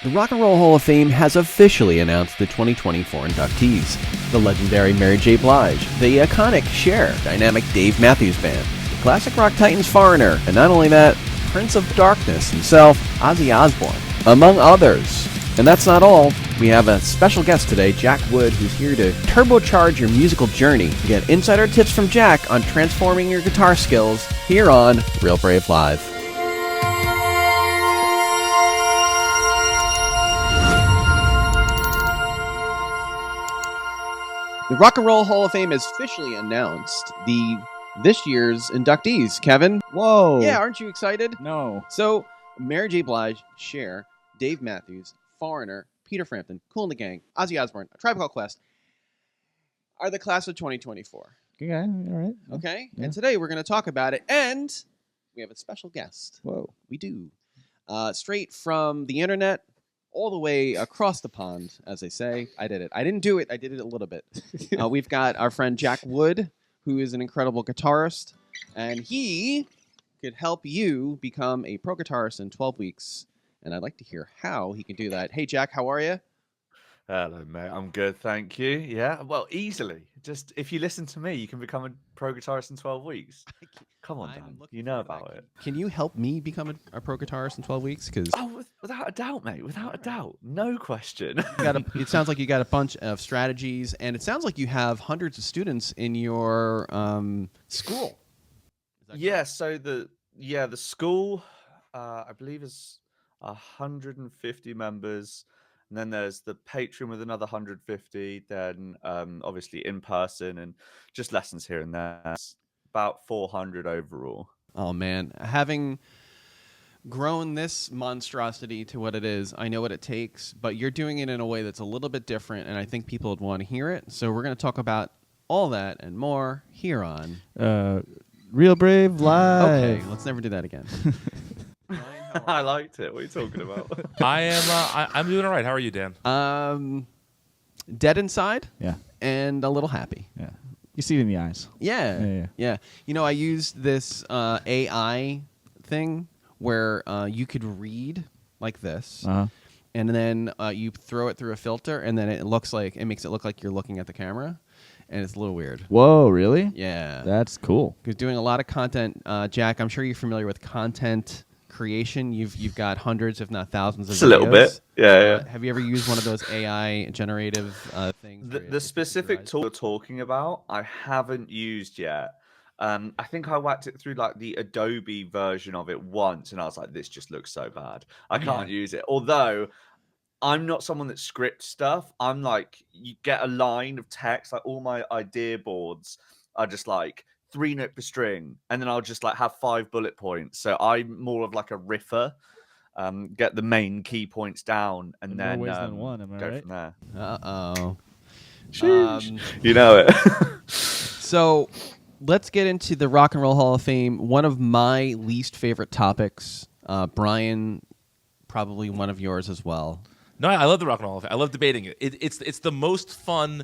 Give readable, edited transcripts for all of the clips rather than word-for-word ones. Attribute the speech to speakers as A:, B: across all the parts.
A: The Rock and Roll Hall of Fame has officially announced the 2024 inductees. The legendary Mary J. Blige, the iconic Cher, dynamic Dave Matthews Band, the classic rock titans Foreigner, and not only that, Prince of Darkness himself, Ozzy Osbourne, among others. And that's not all. We have a special guest today, Jack Wood, who's here to turbocharge your musical journey. Get insider tips from Jack on transforming your guitar skills here on Real Brave Live. The Rock and Roll Hall of Fame has officially announced this year's inductees. Kevin?
B: Whoa.
A: Yeah, aren't you excited?
B: No.
A: So, Mary J. Blige, Cher, Dave Matthews, Foreigner, Peter Frampton, Kool The Gang, Ozzy Osbourne, A Tribe Called Quest are the class of 2024.
B: Okay, all right.
A: Okay?
B: Yeah.
A: And today we're going to talk about it, and we have a special guest.
B: Whoa.
A: We do. Straight from the internet, all the way across the pond, as they say. I did it. I didn't do it. I did it a little bit. We've got our friend Jack Wood, who is an incredible guitarist, and he could help you become a pro guitarist in 12 weeks. And I'd like to hear how he can do that. Hey, Jack, how are you?
C: Hello, mate. I'm good, thank you. Yeah, well, easily. Just if you listen to me, you can become a pro guitarist in 12 weeks. Come on, Dan. You know about it.
A: Can you help me become a pro guitarist in 12 weeks?
C: Oh, without a doubt, mate. Without a doubt. No question.
A: It sounds like you got a bunch of strategies, and it sounds like you have hundreds of students in your school.
C: Yeah, so the school, I believe, is 150 members. And then there's the Patreon with another 150. Then obviously in person and just lessons here and there. It's about 400 overall.
A: Oh, man. Having grown this monstrosity to what it is, I know what it takes, but you're doing it in a way that's a little bit different, and I think people would want to hear it. So we're going to talk about all that and more here on
B: Real Brave Live.
A: Okay, let's never do that again.
C: I liked it. What are you talking about?
D: I'm doing all right. How are you, Dan?
A: Dead inside.
B: Yeah.
A: And a little happy.
B: Yeah. You see it in the eyes.
A: Yeah. You know, I used this AI thing where you could read like this, and then you throw it through a filter, and then it makes it look like you're looking at the camera, and it's a little weird.
B: Whoa, really?
A: Yeah.
B: That's cool.
A: Because doing a lot of content, Jack, I'm sure you're familiar with content creation. You've got hundreds, if not thousands, of
C: Just a little bit. Yeah.
A: Have you ever used one of those AI generative things?
C: The specific tool you're talking about, I haven't used yet. I think I whacked it through like the Adobe version of it once, and I was like, this just looks so bad. I can't use it. Although I'm not someone that scripts stuff. I'm like, you get a line of text, like all my idea boards are just like 3-note per string, and then I'll just like have 5 bullet points. So I'm more of like a riffer. Get the main key points down, and then
B: more ways than one, am I
C: go
B: right?
C: from there.
A: Uh-oh.
C: You know it.
A: So let's get into the Rock and Roll Hall of Fame. One of my least favorite topics. Brian, probably one of yours as well.
D: No, I love the Rock and Roll Hall of Fame. I love debating it. It's the most fun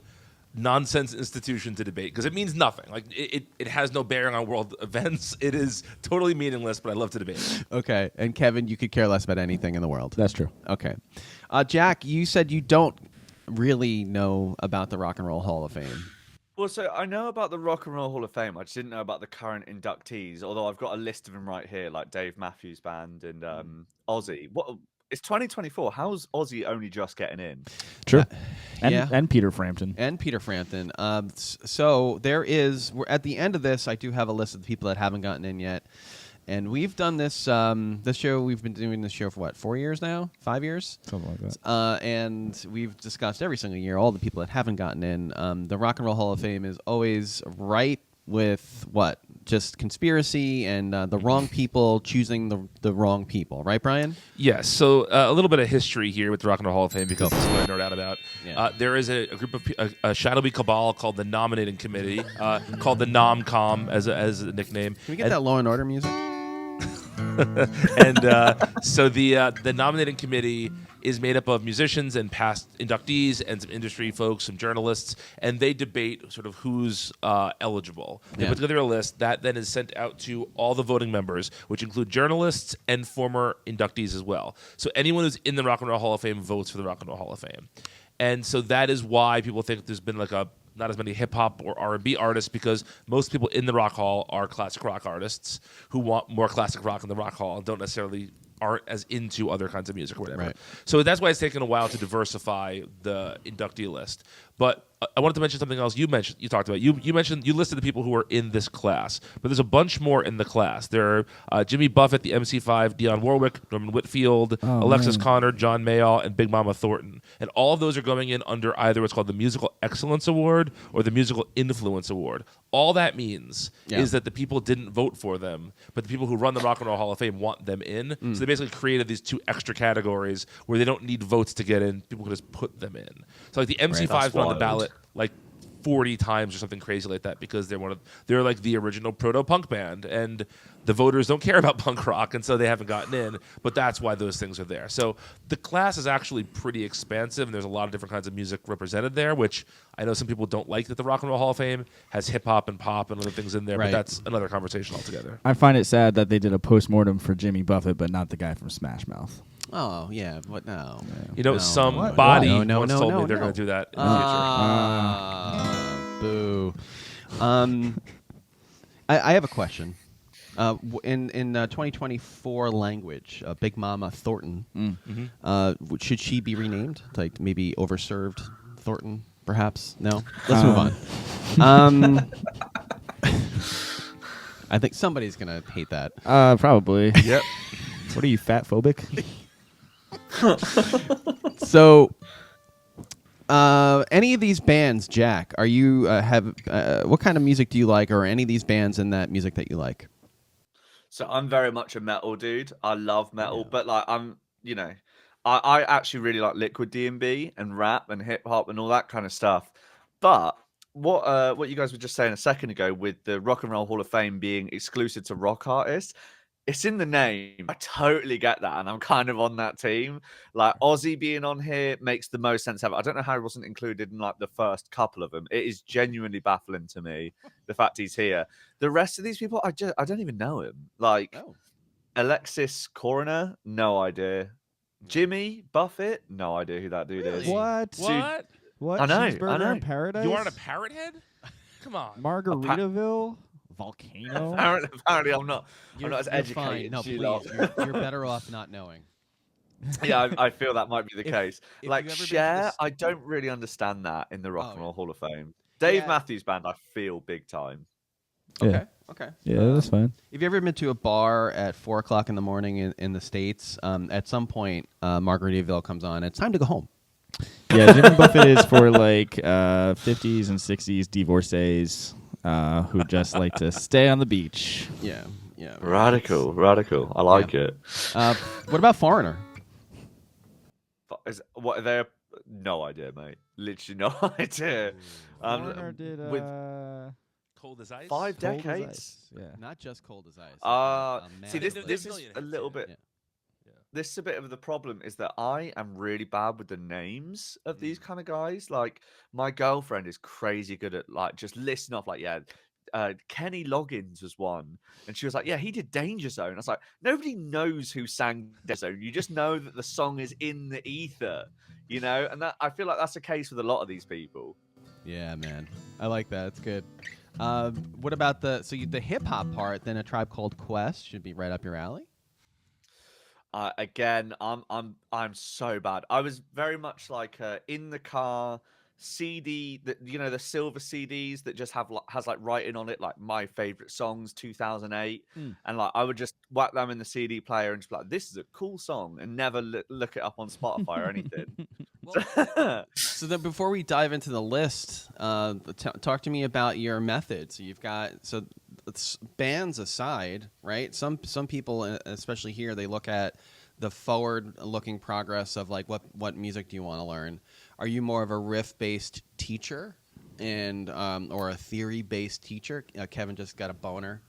D: nonsense institution to debate because it means nothing. Like it has no bearing on world events. It is totally meaningless, but I love to debate it.
A: Okay. And Kevin, you could care less about anything in the world.
B: That's true.
A: Okay. Jack, you said you don't really know about the Rock and Roll Hall of Fame.
C: Well, so I know about the Rock and Roll Hall of Fame. I just didn't know about the current inductees, although I've got a list of them right here, like Dave Matthews Band and Ozzy. What? It's 2024. How's Ozzy only just getting in?
B: True.
A: Yeah.
B: And Peter Frampton.
A: And Peter Frampton. So we're at the end of this. I do have a list of the people that haven't gotten in yet. And we've done this show. We've been doing this show for what, 4 years now? 5 years?
B: Something like that.
A: And we've discussed every single year all the people that haven't gotten in. The Rock and Roll Hall of Fame is always right with what? Just conspiracy and the wrong people choosing the wrong people. Right, Brian?
D: Yes. So a little bit of history here with the Rock and Roll Hall of Fame because this is what I nerd out about.
A: Yeah.
D: There is a group of a shadowy cabal called the Nominating Committee, called the Nomcom as a nickname.
A: Can we get that Law and Order music?
D: And so the nominating committee is made up of musicians and past inductees and some industry folks, some journalists, and they debate sort of who's eligible. They put together a list that then is sent out to all the voting members, which include journalists and former inductees as well. So anyone who's in the Rock and Roll Hall of Fame votes for the Rock and Roll Hall of Fame. And so that is why people think there's been like not as many hip hop or R&B artists, because most people in the Rock Hall are classic rock artists who want more classic rock in the Rock Hall and don't necessarily aren't as into other kinds of music or whatever.
A: Right.
D: So that's why it's taken a while to diversify the inductee list. But I wanted to mention something else you talked about. You mentioned, you listed the people who are in this class, but there's a bunch more in the class. There are Jimmy Buffett, the MC5, Dionne Warwick, Norman Whitfield, Alexis Connor, John Mayall, and Big Mama Thornton. And all of those are going in under either what's called the Musical Excellence Award or the Musical Influence Award. All that means is that the people didn't vote for them, but the people who run the Rock and Roll Hall of Fame want them in. So they basically created these two extra categories where they don't need votes to get in. People can just put them in. So like the MC5's been on the ballot like 40 times or something crazy like that, because they're like the original proto-punk band, and the voters don't care about punk rock, and so they haven't gotten in, but that's why those things are there. So the class is actually pretty expansive, and there's a lot of different kinds of music represented there, which I know some people don't like that the Rock and Roll Hall of Fame has hip-hop and pop and other things in there, but that's another conversation altogether.
B: I find it sad that they did a postmortem for Jimmy Buffett, but not the guy from Smash Mouth.
A: Oh, yeah. What? No.
D: You know, somebody once told me they're going to do that in the future.
A: Boo. I have a question. In 2024 language, Big Mama Thornton, should she be renamed? Like maybe Overserved Thornton, perhaps? No? Let's move on. I think somebody's going to hate that.
B: Probably.
D: Yep.
B: What are you, fat phobic?
A: So, any of these bands, Jack, are you what kind of music do you like, or any of these bands in that music that you like?
C: So I'm very much a metal dude. I love metal, but like I actually really like liquid D&B and rap and hip hop and all that kind of stuff. But what you guys were just saying a second ago with the Rock and Roll Hall of Fame being exclusive to rock artists, it's in the name. I totally get that, and I'm kind of on that team. Like Ozzy being on here makes the most sense ever. I don't know how he wasn't included in like the first couple of them. It is genuinely baffling to me the fact he's here. The rest of these people, I don't even know him. Like Alexis Coroner, no idea. Jimmy Buffett, no idea who that dude is.
B: What?
C: I know.
B: Cheeseburger in Paradise?
D: You aren't a parrot head? Come on.
B: Margaritaville? Volcano?
C: Apparently, I'm not as educated.
A: Fine. No,
C: as you
A: please.
C: lot.
A: You're better off not knowing.
C: Yeah, I feel that might be the case.
A: if
C: Like
A: you've ever been to
C: Cher,
A: this-
C: I don't really understand that in the Rock and Roll Hall of Fame. Dave Matthews Band, I feel big time.
B: Yeah.
A: Okay.
B: Yeah, that's fine.
A: Have you ever been to a bar at 4:00 in the morning in the States? At some point, Margaritaville comes on. It's time to go home.
B: Yeah, Jimmy Buffett is for like 50s and 60s divorcees who just like to stay on the beach.
A: Yeah.
C: Radical. I like it.
A: What about Foreigner?
C: What are they? No idea, mate. Literally no idea.
B: Foreigner did
C: with
D: Cold as ice?
C: 5
B: Cold as
C: decades.
B: Ice. Yeah.
A: Not just Cold as Ice.
C: See, this is a little bit.
D: Yeah.
C: This is a bit of the problem is that I am really bad with the names of these kind of guys. Like my girlfriend is crazy good at like just listing off like Kenny Loggins was one, and she was like, yeah, he did Danger Zone. I was like, nobody knows who sang Danger Zone. You just know that the song is in the ether, and that I feel like that's the case with a lot of these people.
A: Yeah, man. I like that. It's good. What about the hip hop part? Then A Tribe Called Quest should be right up your alley.
C: Again, I'm so bad. I was very much like in the car CD, the silver CDs that just has like writing on it like my favorite songs 2008, and like I would just whack them in the CD player and just be like, this is a cool song, and never look it up on Spotify or anything.
A: So then, before we dive into the list, talk to me about your method. So you've got bands aside, right? Some people, especially here, they look at the forward-looking progress of like what music do you want to learn? Are you more of a riff-based teacher and or a theory-based teacher? Kevin just got a boner.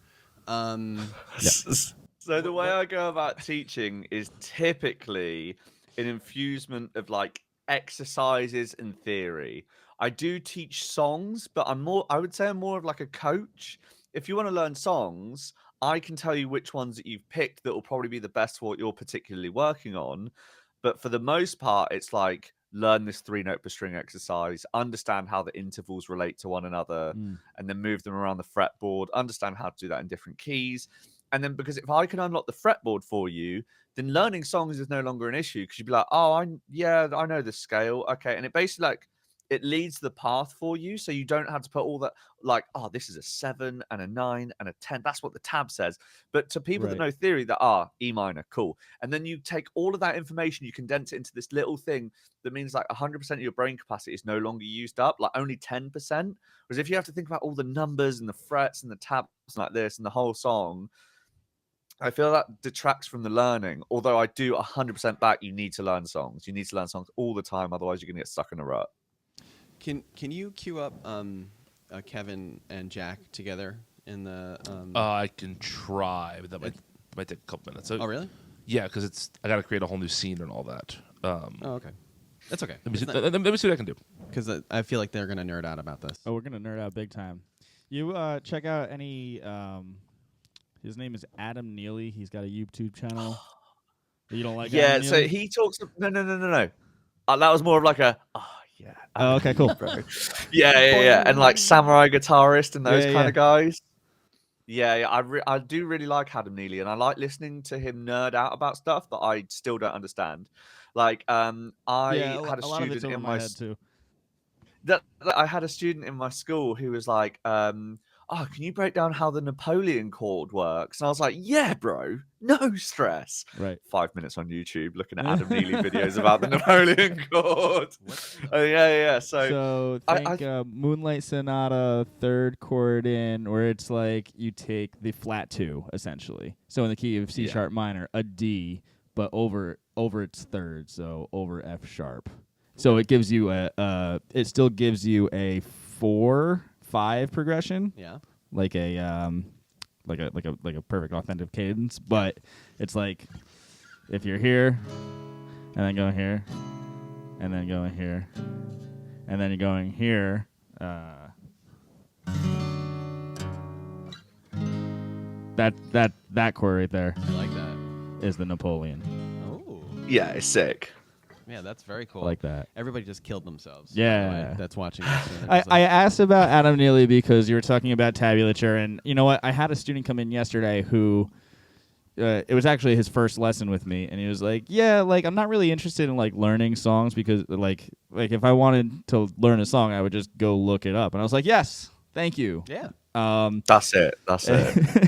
C: So the way I go about teaching is typically an infusement of like exercises and theory. I do teach songs, but I would say I'm more of like a coach. If you want to learn songs, I can tell you which ones that you've picked that will probably be the best for what you're particularly working on. But for the most part, it's like learn this 3 note per string exercise, understand how the intervals relate to one another, and then move them around the fretboard, understand how to do that in different keys. And then because if I can unlock the fretboard for you, then learning songs is no longer an issue because you'd be like, oh, I know the scale. Okay. And it basically like it leads the path for you. So you don't have to put all that like, oh, this is a 7 and a 9 and a 10. That's what the tab says. But to people that know theory, that E minor, cool. And then you take all of that information, you condense it into this little thing that means like 100% of your brain capacity is no longer used up, like only 10%. Whereas if you have to think about all the numbers and the frets and the tabs like this and the whole song, I feel that detracts from the learning. Although I do 100% back, you need to learn songs. You need to learn songs all the time, otherwise you're going to get stuck in a rut.
A: Can you queue up Kevin and Jack together in the?
D: I can try, but that might take a couple minutes. So,
A: oh, really?
D: Yeah, because I got to create a whole new scene and all that.
A: Oh, okay. That's okay.
D: Let me see what I can do.
A: Because I feel like they're going to nerd out about this.
B: Oh, we're going to nerd out big time. You check out any... his name is Adam Neely. He's got a YouTube channel. You don't like Adam
C: so
B: Neely?
C: he talks... No. That was more of like a... yeah.
B: Oh, okay, cool.
C: yeah. And like Samurai Guitarist and those kind of guys. Yeah. I do really like Adam Neely, and I like listening to him nerd out about stuff that I still don't understand. Like, I had a student in my
B: head too.
C: I had a student in my school who was like, can you break down how the Napoleon chord works? And I was like, yeah, bro, no stress.
B: Right.
C: 5 minutes on YouTube looking at Adam Neely videos about the Napoleon chord. Yeah.
B: So think Moonlight Sonata, third chord in, where it's like you take the flat 2, essentially. So in the key of C sharp minor, a D, but over its third, so over F sharp. So it gives you it still gives you a 4/5 progression.
A: Yeah.
B: Like a perfect authentic cadence, but it's like if you're here and then going here and then going here and then you're going here, that chord right there
A: I like that.
B: is the Napoleon.
A: Oh.
C: Yeah, it's sick.
A: Yeah, that's very cool.
B: I like that.
A: Everybody just killed themselves.
B: Yeah.
A: By the way, that's watching this.
B: I asked about Adam Neely because you were talking about tabulature, and you know what? I had a student come in yesterday who it was actually his first lesson with me, and he was like, "Yeah, like I'm not really interested in like learning songs because like if I wanted to learn a song, I would just go look it up." And I was like, "Yes, thank you."
A: Yeah.
C: That's it.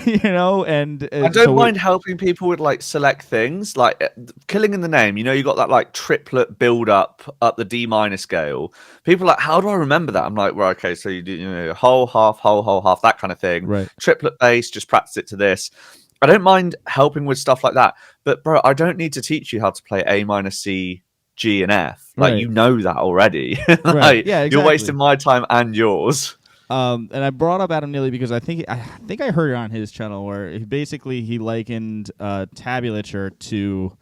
B: You know, and
C: I don't mind helping people with like select things, like Killing in the Name. You know, you got that like triplet build up the D minor scale. People are like, how do I remember that? I'm like, well, okay, so you do whole half, that kind of thing.
B: Right.
C: Triplet bass, just practice it to this. I don't mind helping with stuff like that, but bro, I don't need to teach you how to play A minor, C, G, and F. Like you know that already.
B: Right. Yeah, exactly.
C: You're wasting my time and yours.
B: And I brought up Adam Neely because I think I heard it on his channel where he likened tabulature to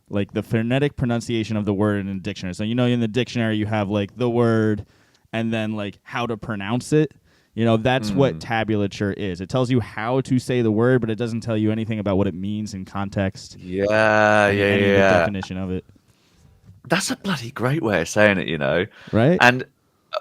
B: like the phonetic pronunciation of the word in a dictionary. So in the dictionary you have like the word and then like how to pronounce it. That's what tabulature is. It tells you how to say the word, but it doesn't tell you anything about what it means in context.
C: Yeah.
B: The definition of it.
C: That's a bloody great way of saying it,
B: Right?
C: And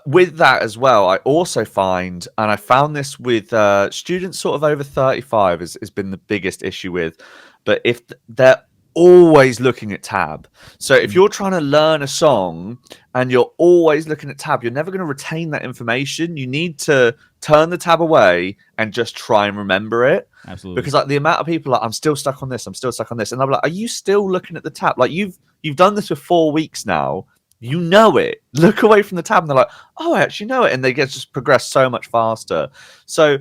C: with that as well, I also find, and I found this with students sort of over 35 has been the biggest issue with, but if they're always looking at tab. So if you're trying to learn a song and you're always looking at tab, you're never going to retain that information. You need to turn the tab away and just try and remember it.
B: Absolutely.
C: Because like the amount of people like, I'm still stuck on this. And I'm like, are you still looking at the tab? Like you've done this for 4 weeks now. You know it. Look away from the tab and they're like, oh, I actually know it. And they get just progress so much faster. So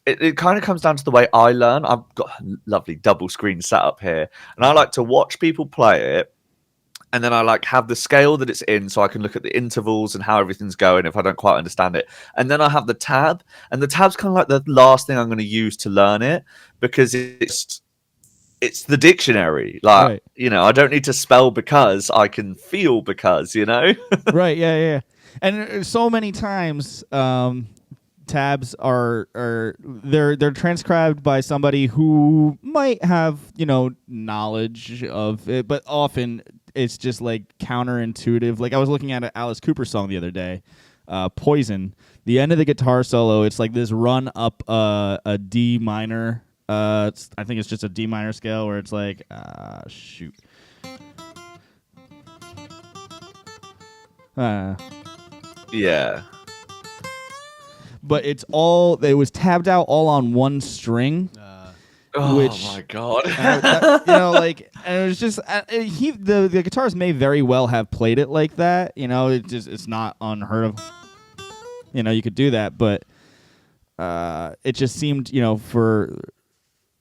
C: it kind of comes down to the way I learn. I've got a lovely double screen setup here. And I like to watch people play it. And then I like have the scale that it's in so I can look at the intervals and how everything's going if I don't quite understand it. And then I have the tab. And the tab's kind of like the last thing I'm going to use to learn it because it's it's the dictionary. Like,
B: Right.
C: you know, I don't need to spell because, I can feel because, you know?
B: Right. Yeah. Yeah. And so many times, tabs are they're transcribed by somebody who might have, you know, knowledge of it, but often it's just like counterintuitive. Like I was looking at an Alice Cooper song the other day, Poison. The end of the guitar solo, it's like this run up a D minor. I think it's just a D minor scale where it's like shoot.
C: Yeah.
B: But it was tabbed out all on one string.
C: Oh
B: Which,
C: my god.
B: you know, like, and it was just the guitarist may very well have played it like that. You know, it's not unheard of. You know, you could do that, but it just seemed, you know,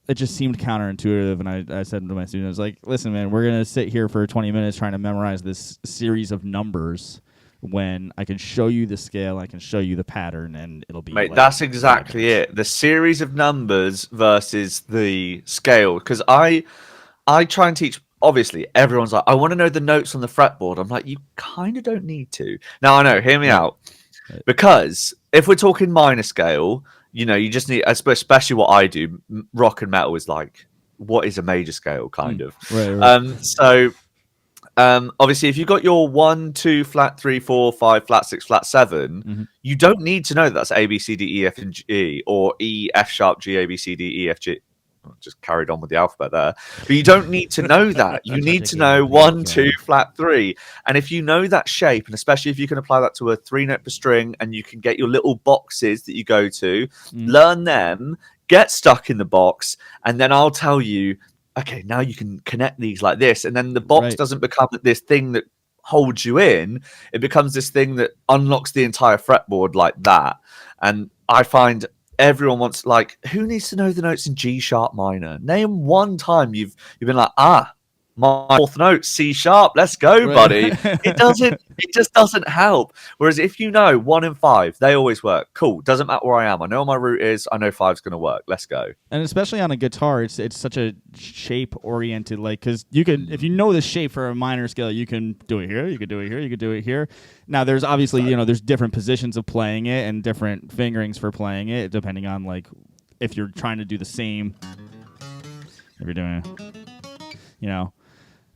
B: it just seemed counterintuitive. And I said to my students, like, listen, man, we're gonna sit here for 20 minutes trying to memorize this series of numbers, when I can show you the scale, I can show you the pattern, and it'll be.
C: Mate,
B: like,
C: that's exactly it. The series of numbers versus the scale. Because I try and teach. Obviously, everyone's like, I want to know the notes on the fretboard. I'm like, you kind of don't need to. Now I know. Hear me out.
B: Right.
C: Because if we're talking minor scale, you know, you just need, especially what I do. Rock and metal is like, what is a major scale, kind of.
B: Right.
C: So. Obviously, if you've got your 1, 2, flat 3, 4, 5, flat 6, flat 7, you don't need to know that that's A, B, C, D, E, F, and G, or E, F sharp, G, A, B, C, D, E, F, G. Just carried on with the alphabet there. But you don't need to know that. You need to know 1, 2, flat 3. And if you know that shape, and especially if you can apply that to a 3-note per string, and you can get your little boxes that you go to, learn them, get stuck in the box, and then I'll tell you, okay, now you can connect these like this, and then the box doesn't become this thing that holds you in. It becomes this thing that unlocks the entire fretboard like that. And I find everyone wants, like, who needs to know the notes in G sharp minor? Name one time you've been like, my 4th note, C sharp, let's go, buddy. It just doesn't help. Whereas if you know 1 and 5, they always work. Cool. Doesn't matter where I am. I know where my root is. I know 5's going to work. Let's go.
B: And especially on a guitar, it's such a shape oriented, like, because you can, if you know the shape for a minor scale, you can do it here, you can do it here, you can do it here. Now there's obviously, you know, there's different positions of playing it and different fingerings for playing it, depending on, like, if you're trying to do the same, if you're doing, you know.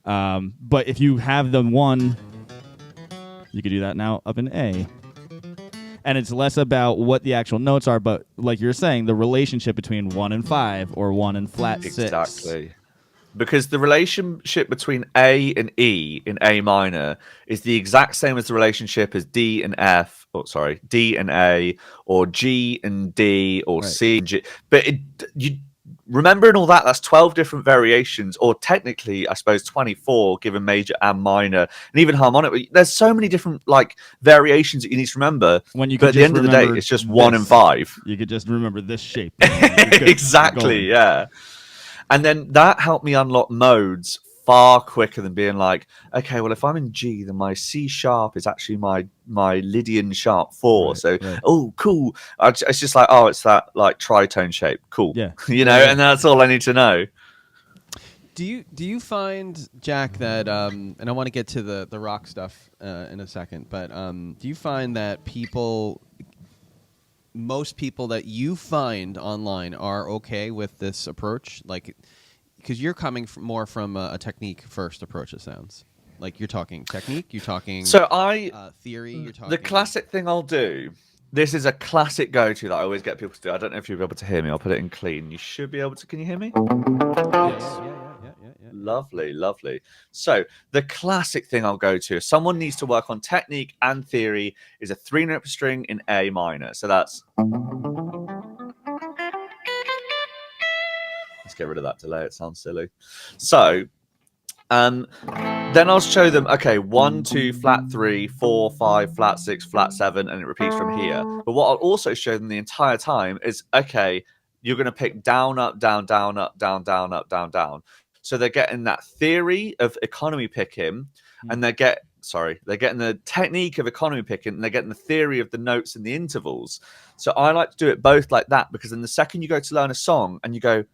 B: But if you have the 1, you could do that now up in A. And it's less about what the actual notes are, but like you're saying, the relationship between 1 and 5 or 1 and flat 6.
C: Exactly. Because the relationship between A and E in A minor is the exact same as the relationship as D and F, D and A, or G and D, or C and G. But remembering all that, that's 12 different variations, or technically, I suppose, 24, given major and minor, and even harmonic. There's so many different, like, variations that you need to remember.
B: When you
C: but at the end of the day, it's just 1 and 5.
B: You could just remember this shape.
C: Exactly, yeah. And then that helped me unlock modes far quicker than being like, okay, well, if I'm in G, then my C sharp is actually my Lydian sharp 4. Oh, cool. It's just like, it's that, like, tritone shape. Cool.
B: Yeah.
C: You know, and that's all I need to know.
A: Do you find, Jack, that and I want to get to the rock stuff in a second, but do you find that most people that you find online are okay with this approach? Like, because you're coming more from a technique first approach, it sounds like. You're talking technique, you're talking theory, you're talking.
C: The classic thing I'll do, this is a classic go-to that I always get people to do. I don't know if you'll be able to hear me. I'll put it in clean. You should be able to. Can you hear me?
A: Yes. Yeah.
C: Lovely. So the classic thing I'll go to, if someone needs to work on technique and theory, is a 3-note per string in A minor. So that's. Let's get rid of that delay. It sounds silly. So then I'll show them, okay, 1, 2, flat 3, 4, 5, flat 6, flat 7, and it repeats from here. But what I'll also show them the entire time is, okay, you're going to pick down, up, down, down, up, down, down, up, down, down. So they're getting that theory of economy picking, and they're getting the technique of economy picking, and they're getting the theory of the notes and the intervals. So I like to do it both like that, because then the second you go to learn a song and you go,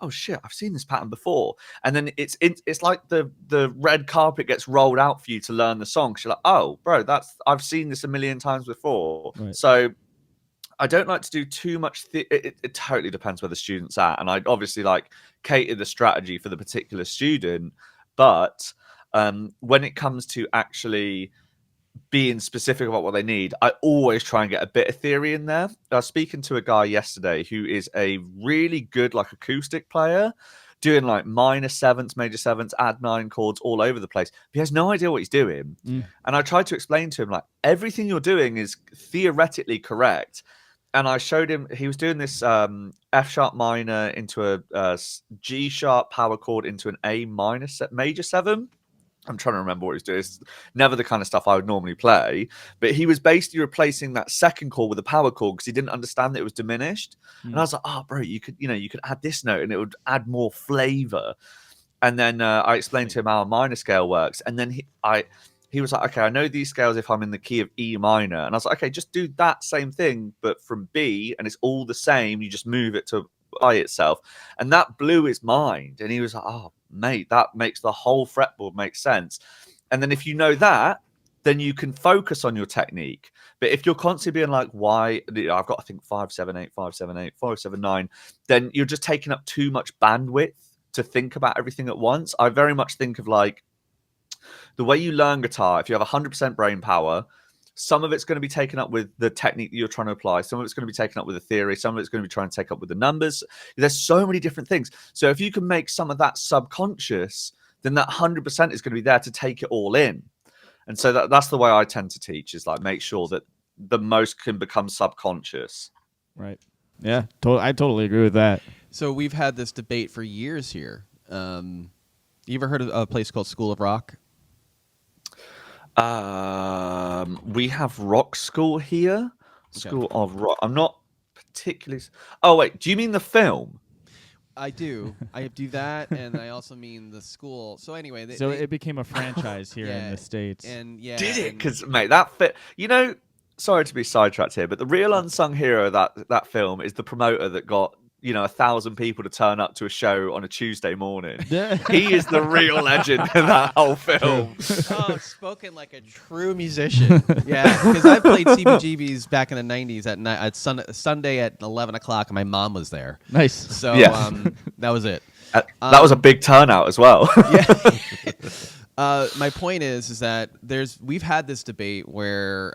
C: oh shit, I've seen this pattern before. And then it's like the red carpet gets rolled out for you to learn the song. You're like, oh, bro, I've seen this a million times before.
B: Right.
C: So I don't like to do too much. It totally depends where the student's at, and I obviously like cater the strategy for the particular student. But when it comes to actually being specific about what they need, I always try and get a bit of theory in there. I was speaking to a guy yesterday who is a really good like acoustic player, doing like minor sevenths, major sevenths, add 9 chords all over the place. He has no idea what he's doing. And I tried to explain to him, like, everything you're doing is theoretically correct. And I showed him, he was doing this F sharp minor into a G sharp power chord into an A minor major 7. I'm trying to remember what he's doing. It's never the kind of stuff I would normally play. But he was basically replacing that second chord with a power chord because he didn't understand that it was diminished. And I was like, oh, bro, you could add this note and it would add more flavor. And then I explained to him how a minor scale works. And then he was like, okay, I know these scales if I'm in the key of E minor. And I was like, okay, just do that same thing, but from B, and it's all the same. You just move it to by itself. And that blew his mind. And he was like, oh, mate, that makes the whole fretboard make sense. And then if you know that, then you can focus on your technique. But if you're constantly being like, why, I've got to think 5, 7, 8, 5, 7, 8, 5, 7, 9, then you're just taking up too much bandwidth to think about everything at once. I very much think of like the way you learn guitar. If you have 100% brain power, some of it's going to be taken up with the technique that you're trying to apply. Some of it's going to be taken up with the theory. Some of it's going to be trying to take up with the numbers. There's so many different things. So if you can make some of that subconscious, then that 100% is going to be there to take it all in. And so that's the way I tend to teach, is like make sure that the most can become subconscious.
B: Right. Yeah, I totally agree with that.
A: So we've had this debate for years here. You ever heard of a place called School of Rock?
C: We have rock school here. School
A: Okay.
C: of Rock. I'm not particularly. Oh wait, do you mean the film?
A: I do. I do that, and I also mean the school. So anyway,
B: It became a franchise here
A: Yeah,
B: in the States.
A: and yeah,
C: Did it?
A: and-
C: Because mate, that fit. You know, sorry to be sidetracked here, but the real unsung hero of that film is the promoter that got 1,000 people to turn up to a show on a Tuesday morning. He is the real legend of that whole film.
A: Oh, spoken like a true musician. Yeah, because I played CBGBs back in the '90s at night, at Sunday at 11 o'clock, and my mom was there.
B: Nice.
A: So
C: Yeah.
A: that was it.
C: That was a big turnout as well.
A: Yeah. My point is that we've had this debate where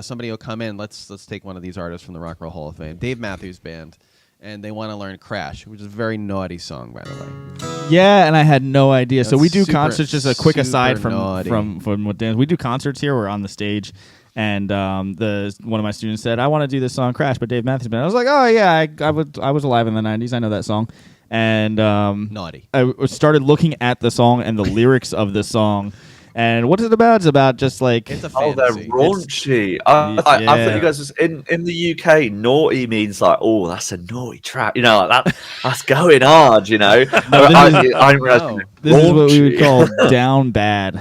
A: somebody will come in. Let's take one of these artists from the Rock and Roll Hall of Fame, Dave Matthews Band, and they want to learn Crash, which is a very naughty song, by the way.
B: Yeah, and I had no idea. So
A: That's
B: we do
A: super-
B: concerts. Just a quick aside
A: super naughty.
B: from what Dan. We do concerts here. We're on the stage, and one of my students said, "I want to do this song Crash," but Dave Matthews Band. I was like, "Oh yeah, I was alive in the '90s. I know that song." And
A: Naughty.
B: I started looking at the song and the lyrics of the song. And what is it about? It's about just like
A: It's a
C: Oh, they're
A: fantasy.
C: raunchy. I thought
B: Yeah.
C: you guys was in the UK. Naughty means like, oh, that's a naughty trap. Like that's going hard.
B: No,
C: I didn't realize
A: No.
B: this is what we would
C: raunchy.
B: call down bad.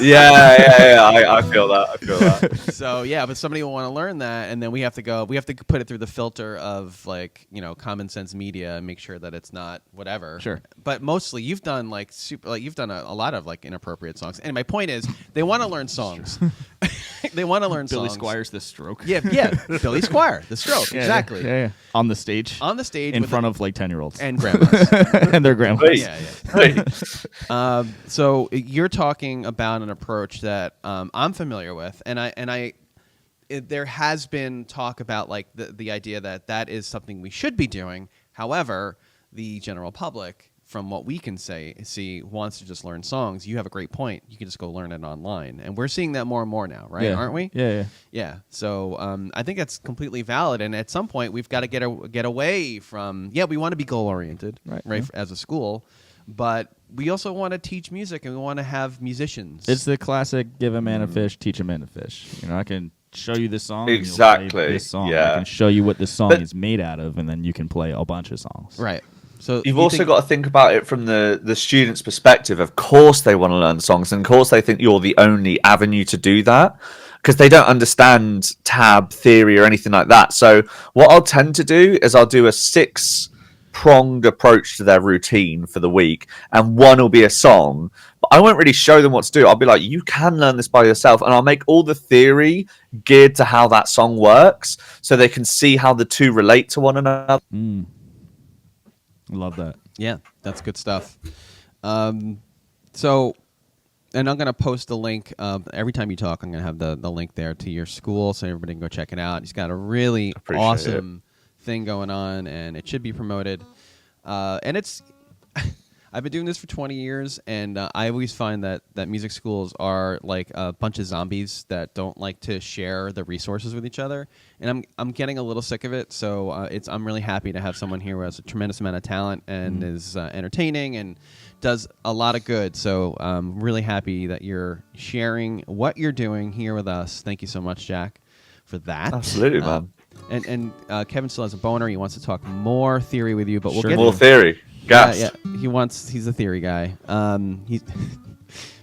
C: Yeah. I feel that.
A: So yeah, but somebody will want to learn that, and then we have to put it through the filter of like common sense media and make sure that it's not whatever.
B: Sure.
A: But mostly you've done you've done a lot of like inappropriate songs. And my point is they want to learn songs. They want to learn
B: Billy
A: songs.
B: Squire's The Stroke.
A: Yeah, Billy Squire, The Stroke, exactly.
B: Yeah. On the stage.
A: On the stage
B: in
A: with
B: front of like 10-year-olds
A: and grandmas.
B: and their grandmas.
C: Wait.
A: Yeah.
C: Wait.
A: So you're talking about an approach that I'm familiar with, there has been talk about like the idea that is something we should be doing. However, the general public, from what we can see, wants to just learn songs. You have a great point. You can just go learn it online, and we're seeing that more and more now, right?
B: Yeah.
A: Aren't we?
B: Yeah.
A: Yeah. So I think that's completely valid, and at some point we've got to get away from. Yeah, we want to be goal oriented,
B: Right.
A: As a school, but we also want to teach music, and we want to have musicians.
B: It's the classic give a man a fish, teach a man to fish. I can show you this song. and you'll
C: Exactly,
B: play this song.
C: yeah.
B: I can show you what this song
C: But-
B: is made out of, and then you can play a bunch of songs.
A: right. So
C: You've also got to think about it from the student's perspective. Of course, they want to learn songs, and of course, they think you're the only avenue to do that because they don't understand tab theory or anything like that. So, what I'll tend to do is I'll do a 6 pronged approach to their routine for the week, and one will be a song. But I won't really show them what to do. I'll be like, you can learn this by yourself, and I'll make all the theory geared to how that song works, so they can see how the two relate to one another.
B: Love that.
A: Yeah, that's good stuff. So, and I'm going to post the link. Every time you talk, I'm going to have the link there to your school so everybody can go check it out. He's got a really awesome thing going on, and it should be promoted. And it's... I've been doing this for 20 years, and I always find that music schools are like a bunch of zombies that don't like to share the resources with each other. And I'm getting a little sick of it. So I'm really happy to have someone here who has a tremendous amount of talent and is entertaining and does a lot of good. So I'm really happy that you're sharing what you're doing here with us. Thank you so much, Jack, for that.
C: Absolutely, man.
A: And Kevin still has a boner. He wants to talk more theory with you, but we'll get
C: more theory. Gas.
A: Yeah. He's a theory guy.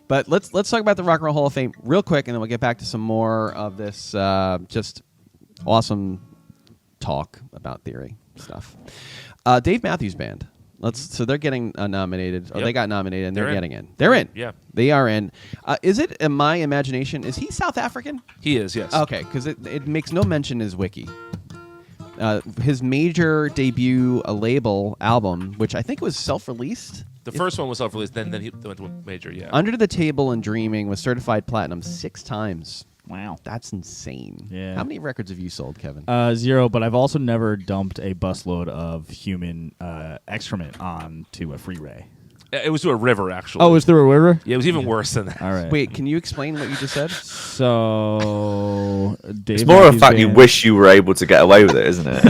A: But let's talk about the Rock and Roll Hall of Fame real quick, and then we'll get back to some more of this just awesome talk about theory stuff. Dave Matthews Band. So they're getting nominated, or they got nominated, and they're getting in. They're in.
D: Yeah.
A: They are in. Is it in my imagination? Is he South African?
D: He is, yes.
A: Okay, because it makes no mention in his wiki. His major debut label album, which I think was self-released.
D: The first one was self-released, then he went to a major, yeah.
A: Under the Table and Dreaming was certified platinum 6 times.
B: Wow.
A: That's insane.
B: Yeah.
A: How many records have you sold, Kevin?
B: 0, but I've also never dumped a busload of human excrement onto a freeway.
D: It was to a river, actually.
B: Oh, it was through a river?
D: Yeah, it was even worse than that.
B: All right.
A: Wait, can you explain what you just said?
B: So, Dave
C: It's more
B: Matthews
C: a fact you
B: Band.
C: wish you were able to get away with it, isn't it?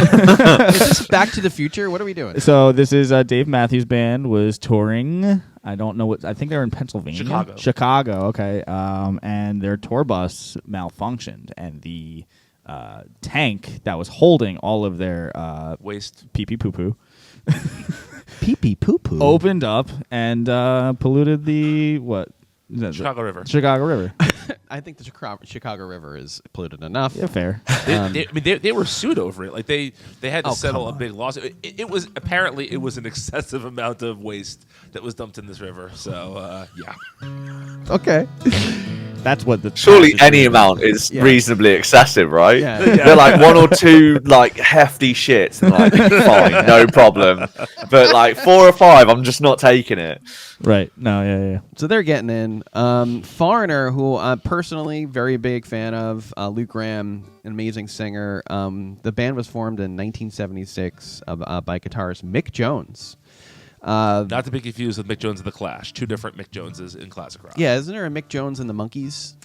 A: Is this Back to the Future? What are we doing?
B: So this is Dave Matthews Band was touring. I don't know what. I think they were in Pennsylvania. Chicago. Okay. And their tour bus malfunctioned, and the tank that was holding all of their
D: Waste.
B: pee pee poo poo
A: Pee-pee poo-poo.
B: opened up and polluted the what? Is that
D: Chicago River.
B: Chicago River.
A: I think the Chicago River is polluted enough.
B: Yeah, fair.
D: They were sued over it. Like they had to settle a
A: come
D: big lawsuit. It was an excessive amount of waste that was dumped in this river. So yeah.
A: Okay.
B: That's what the
C: Surely any amount is reasonably excessive, right?
A: Yeah.
C: They're like 1 or 2 like hefty shits, and like fine, no problem. But like 4 or 5, I'm just not taking it.
B: Right. No. Yeah.
A: So they're getting in. Foreigner, who I'm personally very big fan of, Luke Graham, an amazing singer. The band was formed in 1976 by guitarist Mick Jones.
D: Not to be confused with Mick Jones of The Clash. 2 different Mick Joneses in classic rock.
A: Yeah, isn't there a Mick Jones and the Monkees?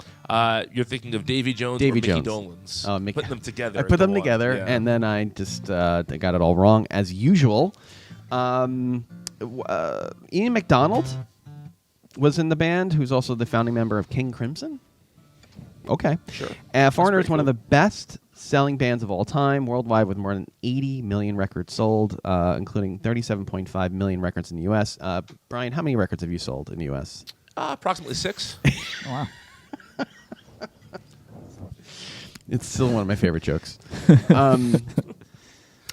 D: You're thinking of Davy Jones
A: Davy
D: or Mickey
A: Jones.
D: Dolenz. Put them together.
A: I put them
D: into
A: together,
D: one. Yeah.
A: and then I just got it all wrong, as usual. Ian McDonald was in the band, who's also the founding member of King Crimson. Okay.
D: Sure.
A: Foreigner is one of the best-selling bands of all time, worldwide, with more than 80 million records sold, including 37.5 million records in the U.S. Brian, how many records have you sold in the U.S.?
D: Approximately 6.
B: Oh, wow.
A: It's still one of my favorite jokes.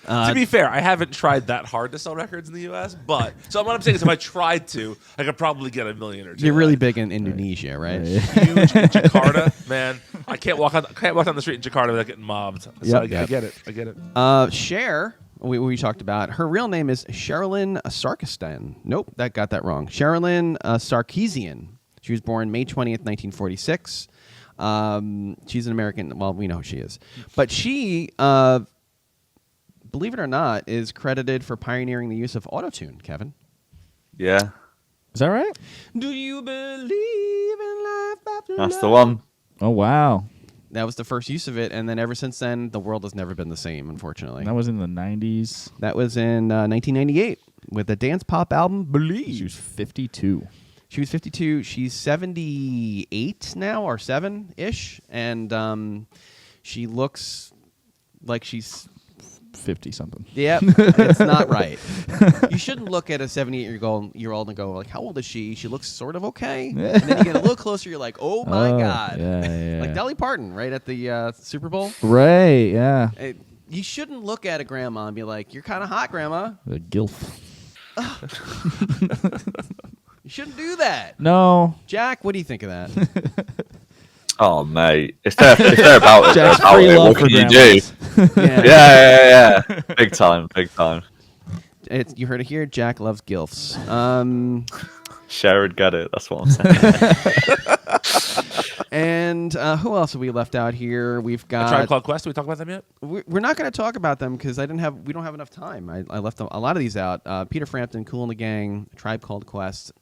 D: To be fair, I haven't tried that hard to sell records in the U.S., but so what I'm saying is if I tried to, I could probably get a million or 2.
A: You're really big in Indonesia, right?
D: Huge in Jakarta, man. I can't walk down the street in Jakarta without getting mobbed. So I get it. I get it.
A: Cher, we talked about. Her real name is Sherilyn Sarkisian. Nope, that got that wrong. Sherilyn Sarkisian. She was born May 20th, 1946. She's an American. Well, we know who she is. But she, believe it or not, is credited for pioneering the use of autotune, Kevin.
C: Yeah,
B: Is that right?
A: Do you believe in life after
C: that's
A: love?
C: the one.
B: Oh, wow.
A: That was the first use of it, and then ever since then, the world has never been the same, unfortunately.
B: That was in the 90s.
A: That was in 1998 with the dance pop album Blige.
B: She was 52.
A: She was 52. She's 78 now, or 7-ish, and she looks like she's
B: 50-something.
A: Yep, it's not right. You shouldn't look at a 78-year-old and go like, "How old is she? She looks sort of okay." And then you get a little closer, you're like, "Oh my god!"
B: Yeah.
A: Like Dolly Parton, right at the Super Bowl.
B: Right, yeah.
A: You shouldn't look at a grandma and be like, "You're kind of hot, grandma."
B: The gilf.
A: You shouldn't do that.
B: No.
A: Jack, what do you think of that?
C: Oh, mate. If they're about it, they're
B: Jack's
C: about
B: free
C: it.
B: love
C: What
B: for
C: can you do?
B: grandmas.
C: Yeah. Big time.
A: You heard it here. Jack loves gilfs.
C: Cher would get it. That's what I'm saying.
A: And who else have we left out here? We've
D: A
A: got.
D: Tribe Called Quest. Did we talk about them yet?
A: We're not going to talk about them because we don't have enough time. I left a lot of these out. Peter Frampton, Kool the Gang, Tribe Called Quest,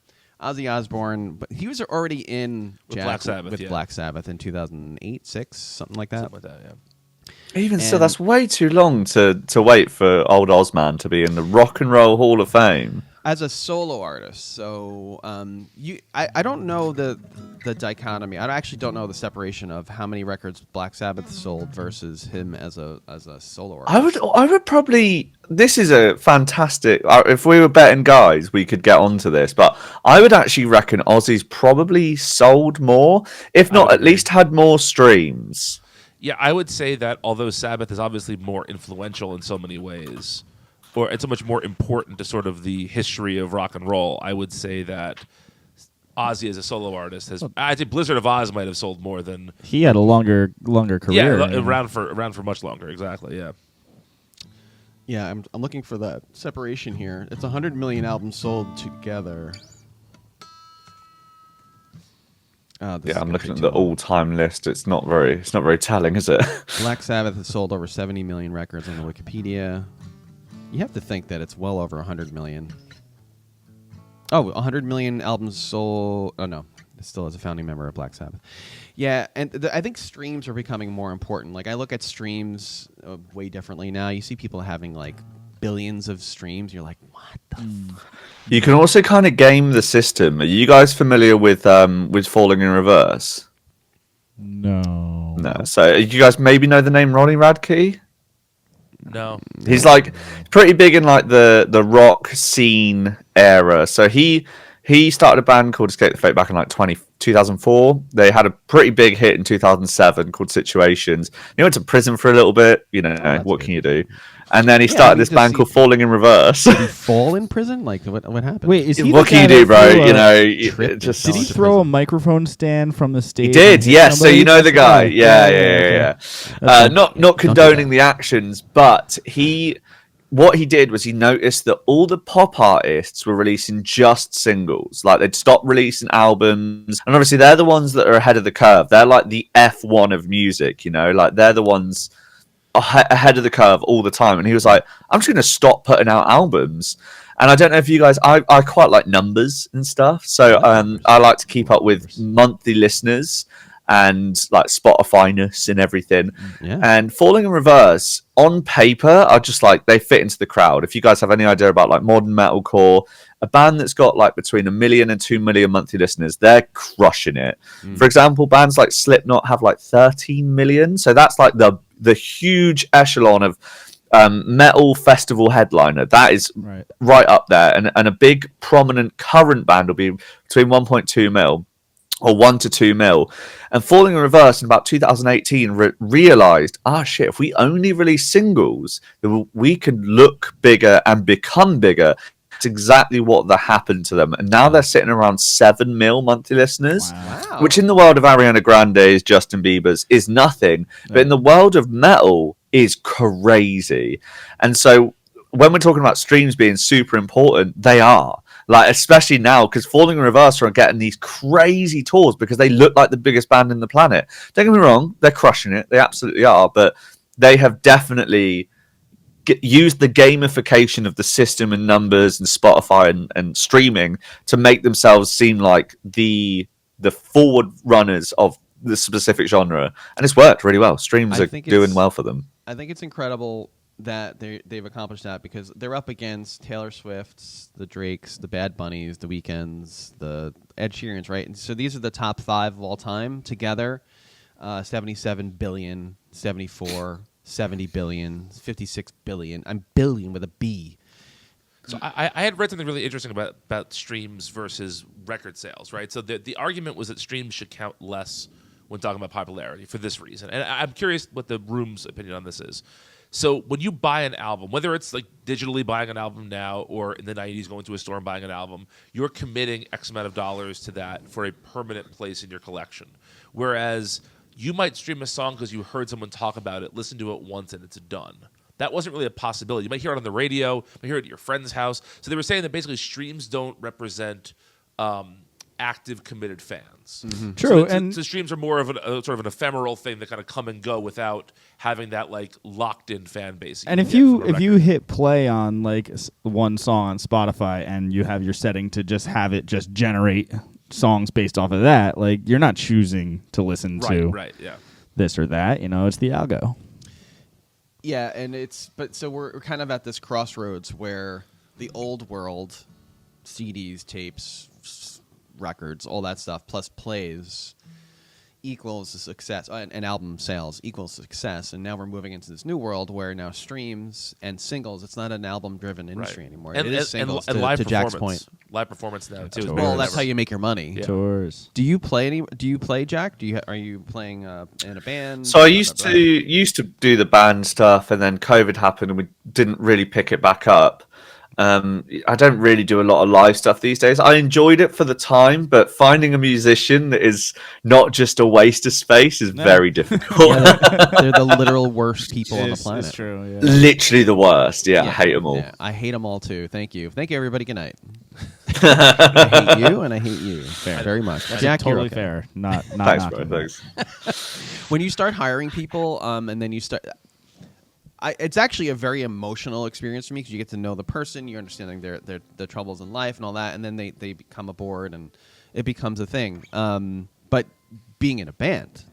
A: Ozzy Osbourne, but he was already in
D: Black Sabbath,
A: Black Sabbath in 2008, 6, something like that.
D: Something like that, yeah.
C: Even so, that's way too long to wait for old Ozman to be in the Rock and Roll Hall of Fame.
A: As a solo artist, so I don't know the dichotomy. I actually don't know the separation of how many records Black Sabbath sold versus him as a solo artist.
C: I would probably. This is a fantastic. If we were betting guys, we could get onto this. But I would actually reckon Ozzy's probably sold more, if not at least had more streams.
D: Yeah, I would say that although Sabbath is obviously more influential in so many ways, or it's so much more important to sort of the history of rock and roll, I would say that Ozzy as a solo artist has. I think Blizzard of Oz might have sold more than.
B: He had a longer career.
D: Yeah, around for much longer. Exactly. Yeah.
A: Yeah, I'm looking for that separation here. It's 100 million albums sold together.
C: I'm looking at the all-time list. It's not very telling, is it?
A: Black Sabbath has sold over 70 million records on the Wikipedia. You have to think that it's well over 100 million. Oh, 100 million albums sold. Oh, no. It still is a founding member of Black Sabbath. Yeah, and I think streams are becoming more important. Like, I look at streams way differently now. You see people having, like, billions of streams. You're like, what the
C: You can also kind of game the system. Are you guys familiar with Falling in Reverse?
B: No.
C: No. So you guys maybe know the name Ronnie Radke?
D: No.
C: He's like pretty big in like the rock scene era. So he started a band called Escape the Fate back in like 2004. They had a pretty big hit in 2007 called Situations. He went to prison for a little bit. You know, what can you do? And then he started this band called Falling in Reverse.
A: Did he fall in prison? Like, what happened?
B: Wait, is he
C: What
B: the
C: can
B: guy
C: you do,
B: that
C: bro?
B: threw
C: You
B: a-
C: know, just
B: Did he throw a microphone stand from the stage?
C: He did,
B: and hit
C: yes. So
B: somebody?
C: you know the guy,
B: Okay.
C: yeah.
B: Okay.
C: Not condoning the actions, but what he did was he noticed that all the pop artists were releasing just singles, like they'd stop releasing albums, and obviously they're the ones that are ahead of the curve. They're like the F1 of music, you know, like they're the ones ahead of the curve all the time. And he was like, I'm just going to stop putting out albums. And I don't know if you guys, I quite like numbers and stuff. So I like to keep up with monthly listeners and like Spotify-ness and everything.
A: Yeah.
C: And Falling in Reverse, on paper, are just like, they fit into the crowd. If you guys have any idea about like modern metalcore, a band that's got like between 1 million and 2 million monthly listeners, they're crushing it. For example, bands like Slipknot have like 13 million. So that's like the huge echelon of metal festival headliner. That is right up there. And a big prominent current band will be between 1.2 mil or 1 to 2 mil. And Falling in Reverse in about 2018 realized, shit, if we only release singles, then we can look bigger and become bigger. It's exactly what that happened to them. And now they're sitting around 7 mil monthly listeners, which in the world of Ariana Grande's, Justin Bieber's is nothing. But in the world of metal is crazy. And so when we're talking about streams being super important, they are. Like, especially now, because Falling in Reverse are getting these crazy tours because they look like the biggest band in the planet. Don't get me wrong, they're crushing it. They absolutely are. But they have definitely used the gamification of the system and numbers and Spotify and streaming to make themselves seem like the forward runners of the specific genre. And it's worked really well. Streams are doing well for them.
A: I think it's incredible that they've accomplished that because they're up against Taylor Swift's, the Drake's, the Bad Bunnies, the Weeknd's, the Ed Sheeran's, right? And so these are the top 5 of all time together. 77 billion, 74, 70 billion, 56 billion. I'm billion with a B.
D: So I had read something really interesting about streams versus record sales, right? So the argument was that streams should count less when talking about popularity for this reason. And I'm curious what the room's opinion on this is. So when you buy an album, whether it's like digitally buying an album now or in the 90s going to a store and buying an album, you're committing X amount of dollars to that for a permanent place in your collection. Whereas you might stream a song because you heard someone talk about it, listen to it once, and it's done. That wasn't really a possibility. You might hear it on the radio, you might hear it at your friend's house. So they were saying that basically streams don't represent active, committed fans.
B: Mm-hmm. True,
D: and so streams are more of sort of an ephemeral thing that kind of come and go without having that like locked-in fan base.
B: And if you hit play on like one song on Spotify and you have your setting to just have it just generate songs based off of that, like you're not choosing to listen to this or that. You know, it's the algo.
A: Yeah, and so we're kind of at this crossroads where the old world, CDs, tapes, records, all that stuff, plus plays equals success, and album sales equals success. And now we're moving into this new world where now streams and singles, it's not an album-driven industry anymore.
D: And,
A: it is singles,
D: and
A: to,
D: live
A: to Jack's point.
D: Live performance now, too.
A: Well, that's how you make your money.
D: Yeah.
B: Tours.
A: Do you play, Jack? Are you playing in a band?
C: So I used to do the band stuff, and then COVID happened, and we didn't really pick it back up. I don't really do a lot of live stuff these days. I enjoyed it for the time, but finding a musician that is not just a waste of space is very difficult.
A: They're the literal worst people on the planet.
B: It's true. Yeah.
C: Literally the worst. Yeah, I hate them all.
A: Yeah, I hate them all too. Thank you, everybody. Good night. I hate you, and I hate you very much.
B: That's
A: Jack,
B: totally
A: you're okay.
B: fair. Not
C: Thanks,
B: knocking
C: bro.
B: that.
C: Thanks.
A: When you start hiring people, and then you start. It's actually a very emotional experience for me because you get to know the person, you're understanding their troubles in life and all that, and then they become aboard and it becomes a thing. But being in a band,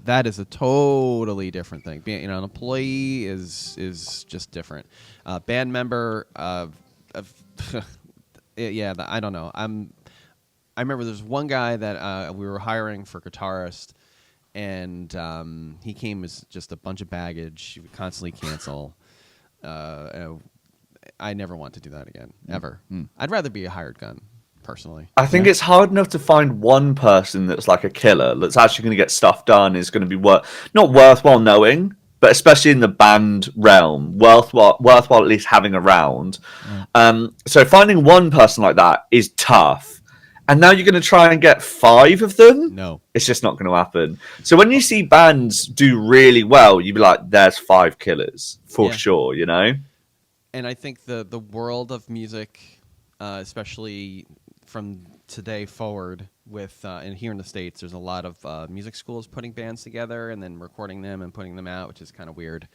A: that is a totally different thing. Being an employee is just different. Band member, I don't know. I remember there's one guy that we were hiring for guitarist. And he came as just a bunch of baggage. He would constantly cancel. I never want to do that again, ever. I'd rather be a hired gun, personally.
C: I think it's hard enough to find one person that's like a killer, that's actually going to get stuff done, is going to be not worthwhile knowing, but especially in the band realm, worthwhile at least having around. So finding one person like that is tough. And now you're going to try and get 5 of them?
A: No.
C: It's just not going to happen. So when you see bands do really well, you'd be like, there's 5 killers for sure, you know?
A: And I think the world of music, especially from today forward, and here in the States, there's a lot of music schools putting bands together and then recording them and putting them out, which is kind of weird.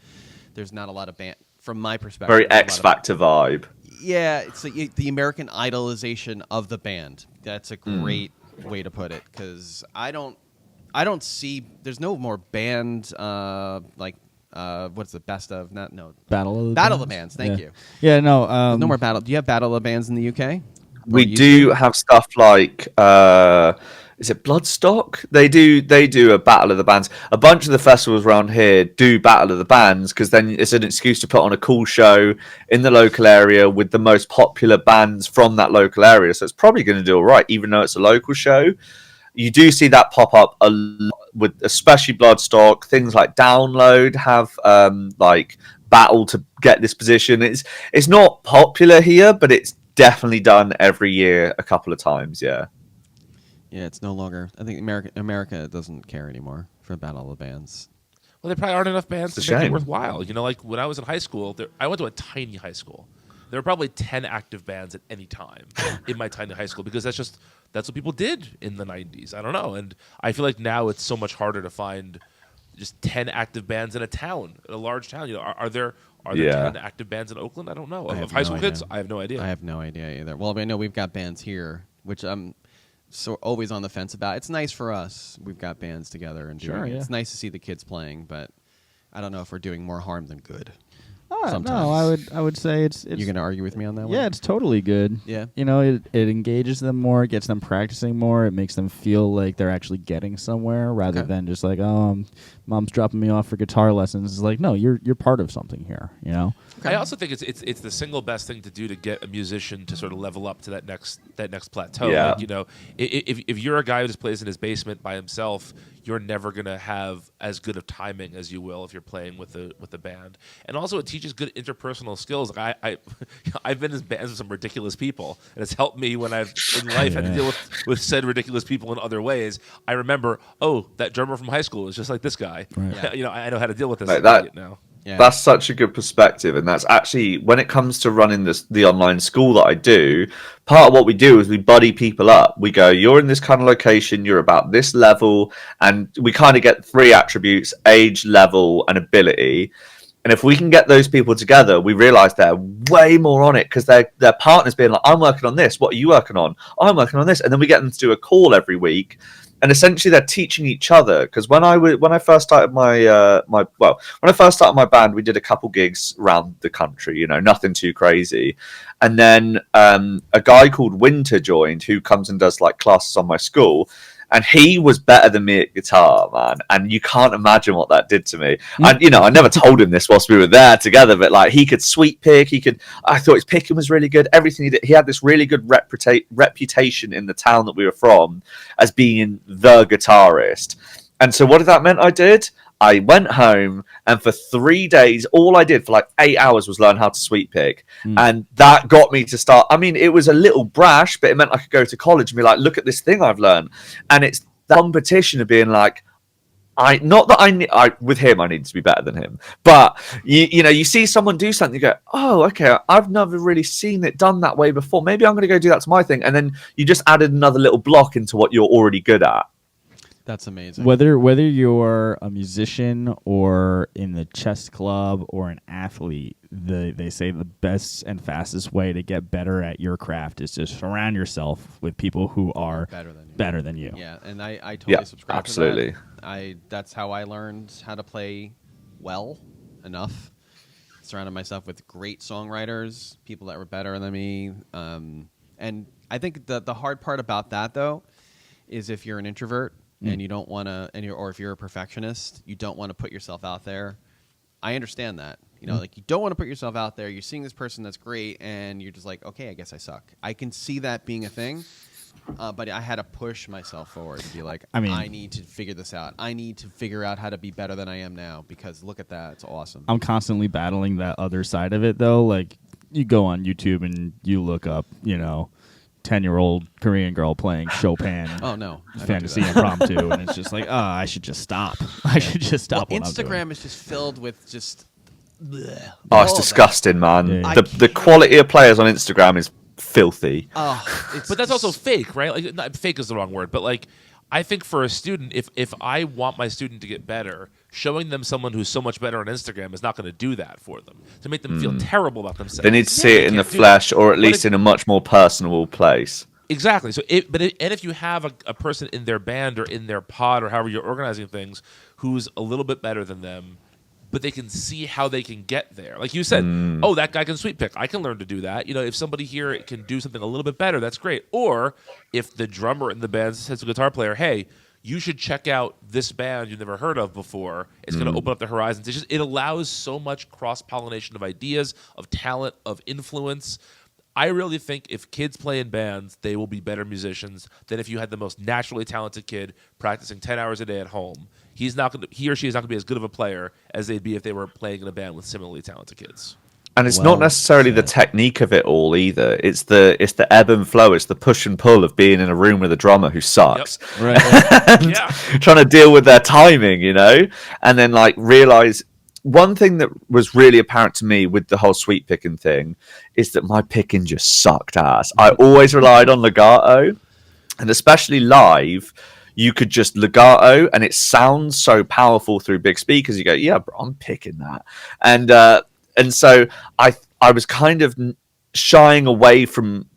A: There's not a lot of from my perspective.
C: Very X Factor vibe.
A: Yeah, it's like the American idolization of the band. That's a great way to put it, because I don't see, there's no more band what's the best of
B: Battle of the
A: Bands. Thank you.
B: Yeah, no.
A: No more battle. Do you have Battle of the Bands in the UK?
C: We do have stuff like is it Bloodstock? They do a Battle of the Bands. A bunch of the festivals around here do Battle of the Bands because then it's an excuse to put on a cool show in the local area with the most popular bands from that local area. So it's probably going to do all right, even though it's a local show. You do see that pop up a lot with especially Bloodstock. Things like Download have like battle to get this position. It's not popular here, but it's definitely done every year a couple of times. Yeah.
A: Yeah, it's no longer. I think America doesn't care anymore for Battle of the Bands.
D: Well, there probably aren't enough bands
C: It's
D: to
C: a
D: make it
C: shame.
D: worthwhile. You know, like when I was in high school, I went to a tiny high school. There were probably 10 active bands at any time in my tiny high school because that's what people did in the 90s. I don't know. And I feel like now it's so much harder to find just 10 active bands in a town, in a large town. You know, are there 10 active bands in Oakland? I don't know. Of high school kids? I have no idea.
A: I have no idea either. Well, I know we've got bands here, which I'm always on the fence about. It's nice for us. We've got bands together and doing it. It's nice to see the kids playing, but I don't know if we're doing more harm than good.
B: No, I would say it's.
A: You going to argue with me on that one?
B: Yeah, it's totally good.
A: Yeah.
B: You know, it engages them more, it gets them practicing more, it makes them feel like they're actually getting somewhere rather than just like, oh, mom's dropping me off for guitar lessons. It's like, no, you're part of something here, you know?
D: I also think it's the single best thing to do to get a musician to sort of level up to that next plateau.
C: Yeah.
D: Like, you know, if you're a guy who just plays in his basement by himself, you're never gonna have as good of timing as you will if you're playing with a band. And also, it teaches good interpersonal skills. Like I've been in bands with some ridiculous people, and it's helped me when I've in life had to deal with said ridiculous people in other ways. I remember, oh, that drummer from high school is just like this guy.
B: Right.
D: You know, I know how to deal with this
C: Like that.
D: now.
A: Yeah.
C: That's such a good perspective, and that's actually when it comes to running the online school that I do. Part of what we do is we buddy people up. We go, you're in this kind of location, you're about this level, and we kind of get 3 attributes: age, level, and ability. And if we can get those people together, we realize they're way more on it because their partners being like, I'm working on this. What are you working on? I'm working on this. And then we get them to do a call every week. And essentially they're teaching each other. Because when I first started when I first started my band, we did a couple gigs around the country, you know, nothing too crazy. And then a guy called Winter joined, who comes and does like classes on my school. And he was better than me at guitar, man. And you can't imagine what that did to me. And, you know, I never told him this whilst we were there together, but like he could sweep pick. I thought his picking was really good. Everything he did, he had this really good reputation in the town that we were from as being the guitarist. And so what did that mean I did? I went home, and for 3 days, all I did for like 8 hours was learn how to sweep pick. And that got me to start. I mean, it was a little brash, but it meant I could go to college and be like, look at this thing I've learned. And it's the competition of being like, with him, I need to be better than him. But, you know, you see someone do something, you go, oh, okay, I've never really seen it done that way before. Maybe I'm going to go do that to my thing. And then you just added another little block into what you're already good at.
A: That's amazing.
B: Whether you're a musician or in the chess club or an athlete, they say the best and fastest way to get better at your craft is to surround yourself with people who are better than you.
A: Yeah, and I totally subscribe
C: absolutely.
A: to that. That's how I learned how to play well enough. Surrounded myself with great songwriters, people that were better than me. And I think the hard part about that, though, is if you're an introvert, and you don't want to, or if you're a perfectionist, you don't want to put yourself out there. I understand that. You know, like you don't want to put yourself out there. You're seeing this person that's great, and you're just like, okay, I guess I suck. I can see that being a thing, but I had to push myself forward and be like, I need to figure this out. I need to figure out how to be better than I am now because look at that. It's awesome.
B: I'm constantly battling that other side of it, though. Like, you go on YouTube and you look up, you know, 10-year-old Korean girl playing Chopin.
A: Oh no,
B: Fantasy Impromptu, and it's just like, I should just stop. I should just stop.
A: Well, Instagram is just filled with just. Bleh,
C: oh, it's disgusting, man.
B: Yeah.
C: The quality of players on Instagram is filthy.
D: But that's also fake, right? Like, not, fake is the wrong word, but like, I think for a student, if I want my student to get better, showing them someone who's so much better on Instagram is not going to do that for them. To make them feel terrible about themselves.
C: They need to see it in the flesh, or at least in a much more personable place.
D: Exactly. So, if you have a person in their band or in their pod or however you're organizing things who's a little bit better than them, but they can see how they can get there. Like you said, oh, that guy can sweep pick. I can learn to do that. You know, if somebody here can do something a little bit better, that's great. Or if the drummer in the band says to the guitar player, hey, you should check out this band you've never heard of before. It's going to open up the horizons. It allows so much cross-pollination of ideas, of talent, of influence. I really think if kids play in bands, they will be better musicians than if you had the most naturally talented kid practicing 10 hours a day at home. He or she is not going to be as good of a player as they'd be if they were playing in a band with similarly talented kids.
C: And it's not necessarily the technique of it all either. It's the ebb and flow. It's the push and pull of being in a room with a drummer who sucks.
D: Yep. Right.
C: And trying to deal with their timing, you know? And then like realize one thing that was really apparent to me with the whole sweep picking thing is that my picking just sucked ass. I always relied on legato, and especially live, you could just legato and it sounds so powerful through big speakers. You go, yeah, bro, I'm picking that. And so I was kind of shying away from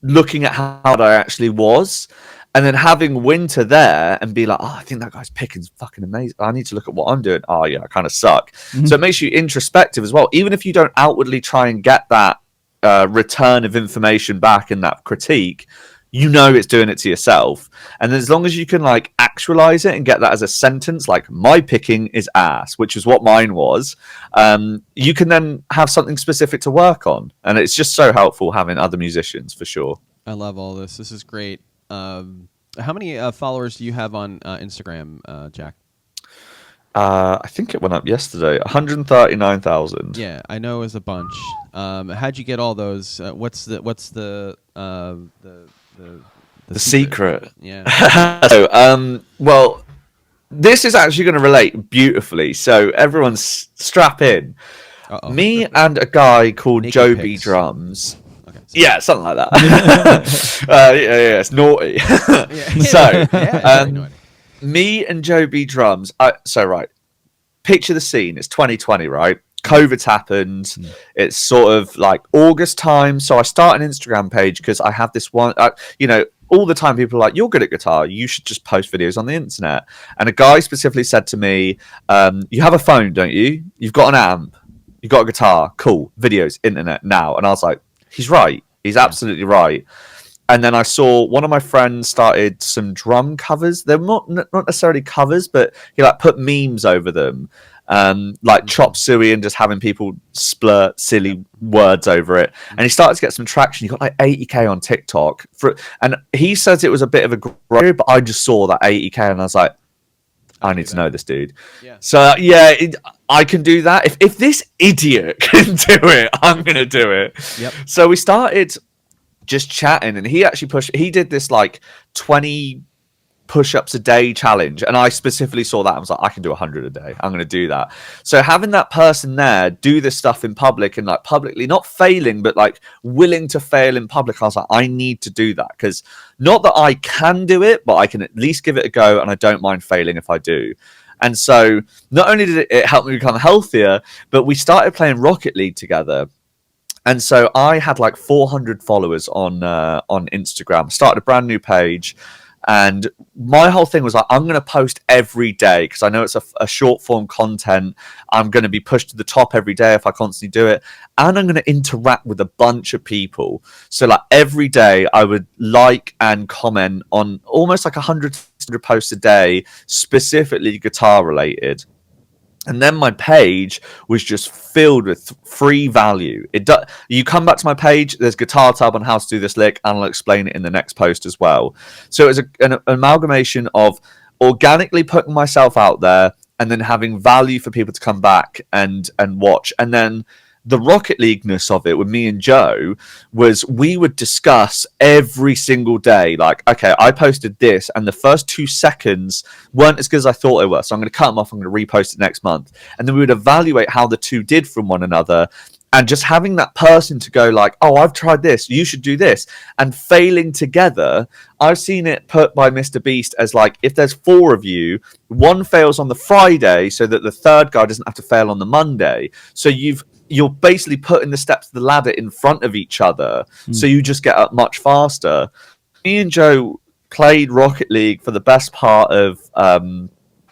C: looking at how I actually was. And then having Winter there and be like, oh, I think that guy's picking's fucking amazing. I need to look at what I'm doing. Oh, yeah, I kind of suck. So it makes you introspective as well. Even if you don't outwardly try and get that return of information back in that critique, you know it's doing it to yourself. And as long as you can like actualize it and get that as a sentence, like my picking is ass, which is what mine was, you can then have something specific to work on. And it's just so helpful having other musicians for sure.
A: I love all this. This is great. How many followers do you have on Instagram, Jack?
C: I think it went up yesterday. 139,000.
A: Yeah, I know it was a bunch. How'd you get all those? What's the
C: secret?
A: Yeah.
C: So, well, this is actually going to relate beautifully. So everyone's strap in.
A: Uh-oh.
C: Me and a guy called
A: Naked
C: Joe B
A: pics.
C: Drums.
A: Okay.
C: Yeah, something like that. Yeah, it's naughty.
A: Yeah.
C: So,
A: Yeah, very naughty.
C: me and Joe B Drums. Right. Picture the scene. It's 2020, right? COVID's happened. It's sort of like August time. So I start an Instagram page because I have this one. All the time people are like, "You're good at guitar. You should just post videos on the internet." And a guy specifically said to me, "You have a phone, don't you? You've got an amp. You've got a guitar. Cool. Videos, internet now." And I was like, "He's right. He's absolutely right." And then I saw one of my friends started some drum covers. They're not necessarily covers, but he like put memes over them, like chop suey and just having people splurt silly words over it. And he started to get some traction. He got like 80K on TikTok, and he says it was a bit of a growth, but I just saw that 80K and I was like, I need to know this dude.
A: Yeah.
C: So I can do that. If this idiot can do it, I'm gonna do it.
A: Yep.
C: So we started just chatting, and he did this like 20 push-ups a day challenge, and I specifically saw that. I was like, I can do 100 a day. I'm going to do that. So having that person there do this stuff in public and like publicly not failing but like willing to fail in public, I was like, I need to do that, because not that I can do it, but I can at least give it a go, and I don't mind failing if I do. And so not only did it help me become healthier, but we started playing Rocket League together. And so I had like 400 followers on Instagram, started a brand new page. And my whole thing was like, I'm going to post every day because I know it's a short form content. I'm going to be pushed to the top every day if I constantly do it. And I'm going to interact with a bunch of people. So like every day I would like and comment on almost like 100 posts a day, specifically guitar related. And then my page was just filled with free value. You come back to my page, there's Guitar Tub on how to do this lick, and I'll explain it in the next post as well. So it was an amalgamation of organically putting myself out there and then having value for people to come back and watch. And then the Rocket League-ness of it with me and Joe was we would discuss every single day, like, okay, I posted this, and the first 2 seconds weren't as good as I thought they were, so I'm going to cut them off, I'm going to repost it next month. And then we would evaluate how the two did from one another, and just having that person to go like, oh, I've tried this, you should do this, and failing together. I've seen it put by Mr. Beast as like, if there's 4 of you, one fails on the Friday so that the third guy doesn't have to fail on the Monday. So you're basically putting the steps of the ladder in front of each other, so you just get up much faster. Me and Joe played Rocket League for the best part of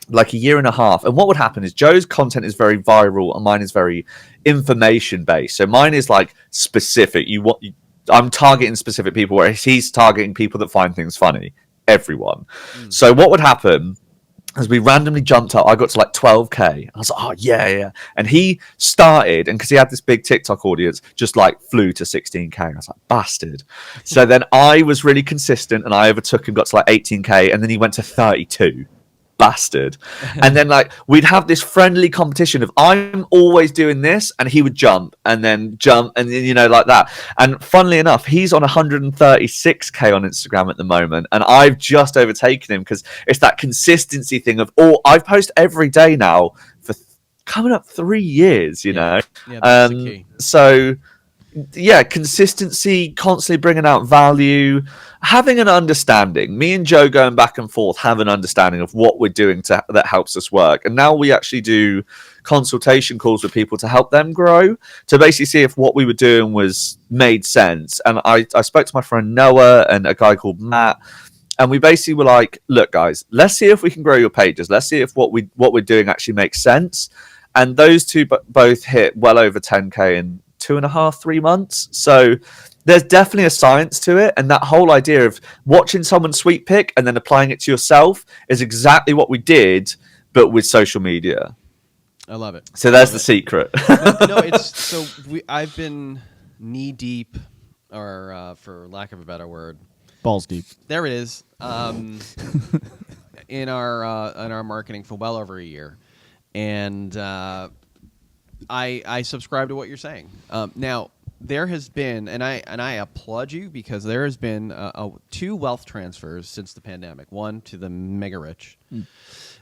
C: like a year and a half, and what would happen is Joe's content is very viral and mine is very information based. So mine is like specific. I'm targeting specific people, whereas he's targeting people that find things funny. Everyone. So what would happen? As we randomly jumped up, I got to like 12K. I was like, oh, yeah. And he started, and because he had this big TikTok audience, just like flew to 16K. I was like, bastard. So then I was really consistent, and I overtook him, got to like 18K, and then he went to 32. Bastard. And then like we'd have this friendly competition of I'm always doing this, and he would jump and then like that. And funnily enough, he's on 136K on Instagram at the moment, and I've just overtaken him because it's that consistency thing of I've posted every day now for coming up 3 years, you know.
A: Yeah, that's the key.
C: So yeah, consistency, constantly bringing out value, having an understanding. Me and Joe going back and forth have an understanding of what we're doing that helps us work. And now we actually do consultation calls with people to help them grow, to basically see if what we were doing made sense. And I spoke to my friend Noah and a guy called Matt, and we basically were like, look, guys, let's see if we can grow your pages. Let's see if what we're doing actually makes sense. And those two both hit well over 10K in 2.5-3 months. So there's definitely a science to it, and that whole idea of watching someone sweep pick and then applying it to yourself is exactly what we did, but with social media.
A: I love it.
C: So there's the secret.
A: I've been knee deep, or for lack of a better word,
B: Balls deep.
A: There it is. In our marketing for well over a year, and I subscribe to what you're saying. Now there has been, and I applaud you, because there has been 2 wealth transfers since the pandemic. One to the mega rich,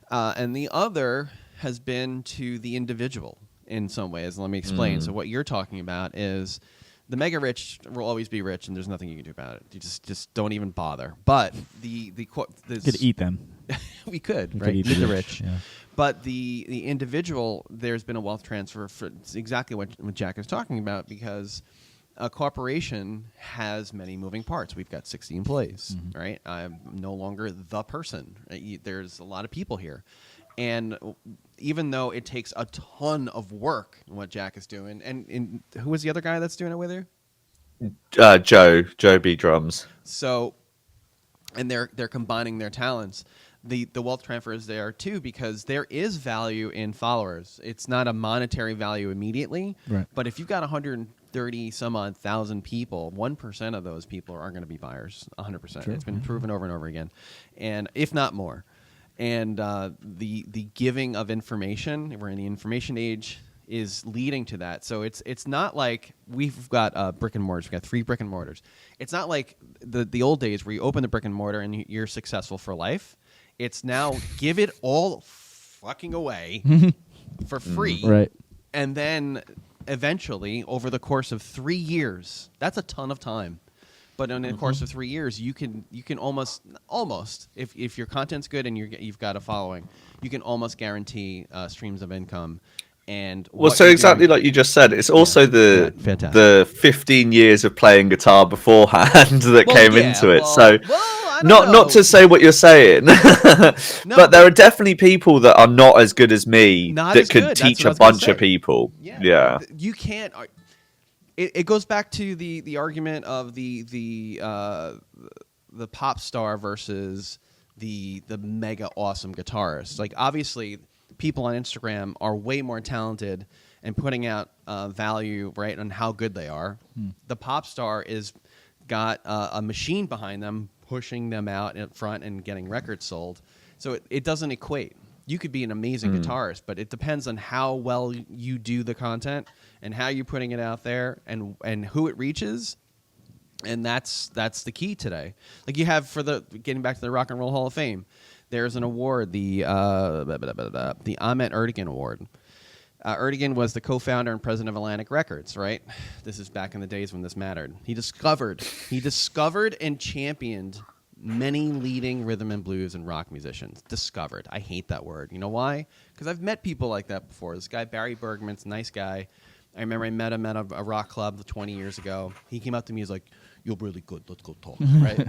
A: and the other has been to the individual in some ways. Let me explain. So what you're talking about is the mega rich will always be rich, and there's nothing you can do about it. You just don't even bother. But you
B: could eat them.
A: We could,
B: You
A: right?
B: could eat
A: Eat the
B: rich.
A: rich.
B: Yeah.
A: But the individual, there's been a wealth transfer for exactly what Jack is talking about, because a corporation has many moving parts. We've got 60 employees, right? I'm no longer the person. There's a lot of people here. And even though it takes a ton of work, what Jack is doing, and who was the other guy that's doing it with you?
C: Joe B drums.
A: So, and they're combining their talents. The wealth transfer is there too, because there is value in followers. It's not a monetary value immediately,
B: right.
A: But if you've got 130 some odd thousand people, 1% of those people are going to be buyers. 100%.
B: Sure.
A: It's been proven over and over again, and if not more. And the giving of information, we're in the information age, is leading to that. So it's not like we've got brick and mortars. We've got 3 brick and mortars. It's not like the old days where you open the brick and mortar and you're successful for life. It's now give it all fucking away for free.
B: Right. And
A: then eventually, over the course of 3 years, that's a ton of time. But in the course of 3 years, you can almost if your content's good and you've got a following, you can almost guarantee streams of income. And
C: So exactly like you just said, it's also the 15 years of playing guitar beforehand that came into it. So not to say what you're saying, but there are definitely people that are not as good as me that could teach a bunch of people. Yeah.
A: You can't. It goes back to the argument of the pop star versus the mega awesome guitarist. Like, obviously, people on Instagram are way more talented and putting out value, right, on how good they are. The pop star is got a machine behind them, pushing them out in front and getting records sold. So it doesn't equate. You could be an amazing guitarist, but it depends on how well you do the content and how you're putting it out there and who it reaches. And that's the key today. Like you have getting back to the Rock and Roll Hall of Fame, there's an award, the Ahmet Ertegun Award. Ertegun was the co-founder and president of Atlantic Records, right? This is back in the days when this mattered. He discovered and championed many leading rhythm and blues and rock musicians. Discovered. I hate that word. You know why? Because I've met people like that before. This guy, Barry Bergman's a nice guy. I remember I met him at a rock club 20 years ago. He came up to me, he's like, "You're really good. Let's go talk." Right?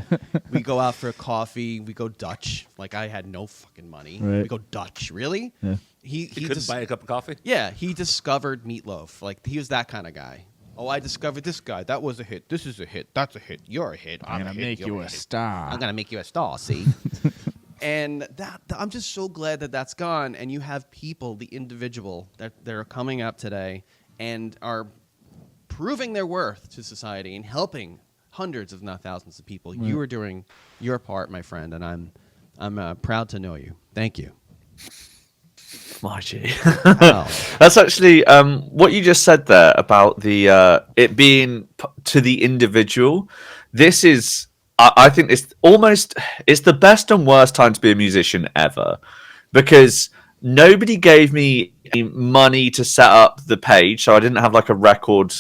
A: We go out for a coffee. We go Dutch. Like, I had no fucking money.
B: Right.
A: We go Dutch. Really?
B: Yeah.
D: He couldn't buy a cup of coffee?
A: Yeah, he discovered Meatloaf. Like, he was that kind of guy. Oh, I discovered this guy. That was a hit. This is a hit. That's a hit. You're a hit.
B: I'm going to make you a star.
A: I'm going to make you a star, see? And I'm just so glad that that's gone. And you have people, the individual, that are coming up today and are proving their worth to society and helping hundreds, if not thousands, of people. Right. You are doing your part, my friend, and I'm proud to know you. Thank you.
C: Margie. That's actually what you just said there about the it being to the individual. This is, I think it's the best and worst time to be a musician ever, because nobody gave me money to set up the page, so I didn't have like a record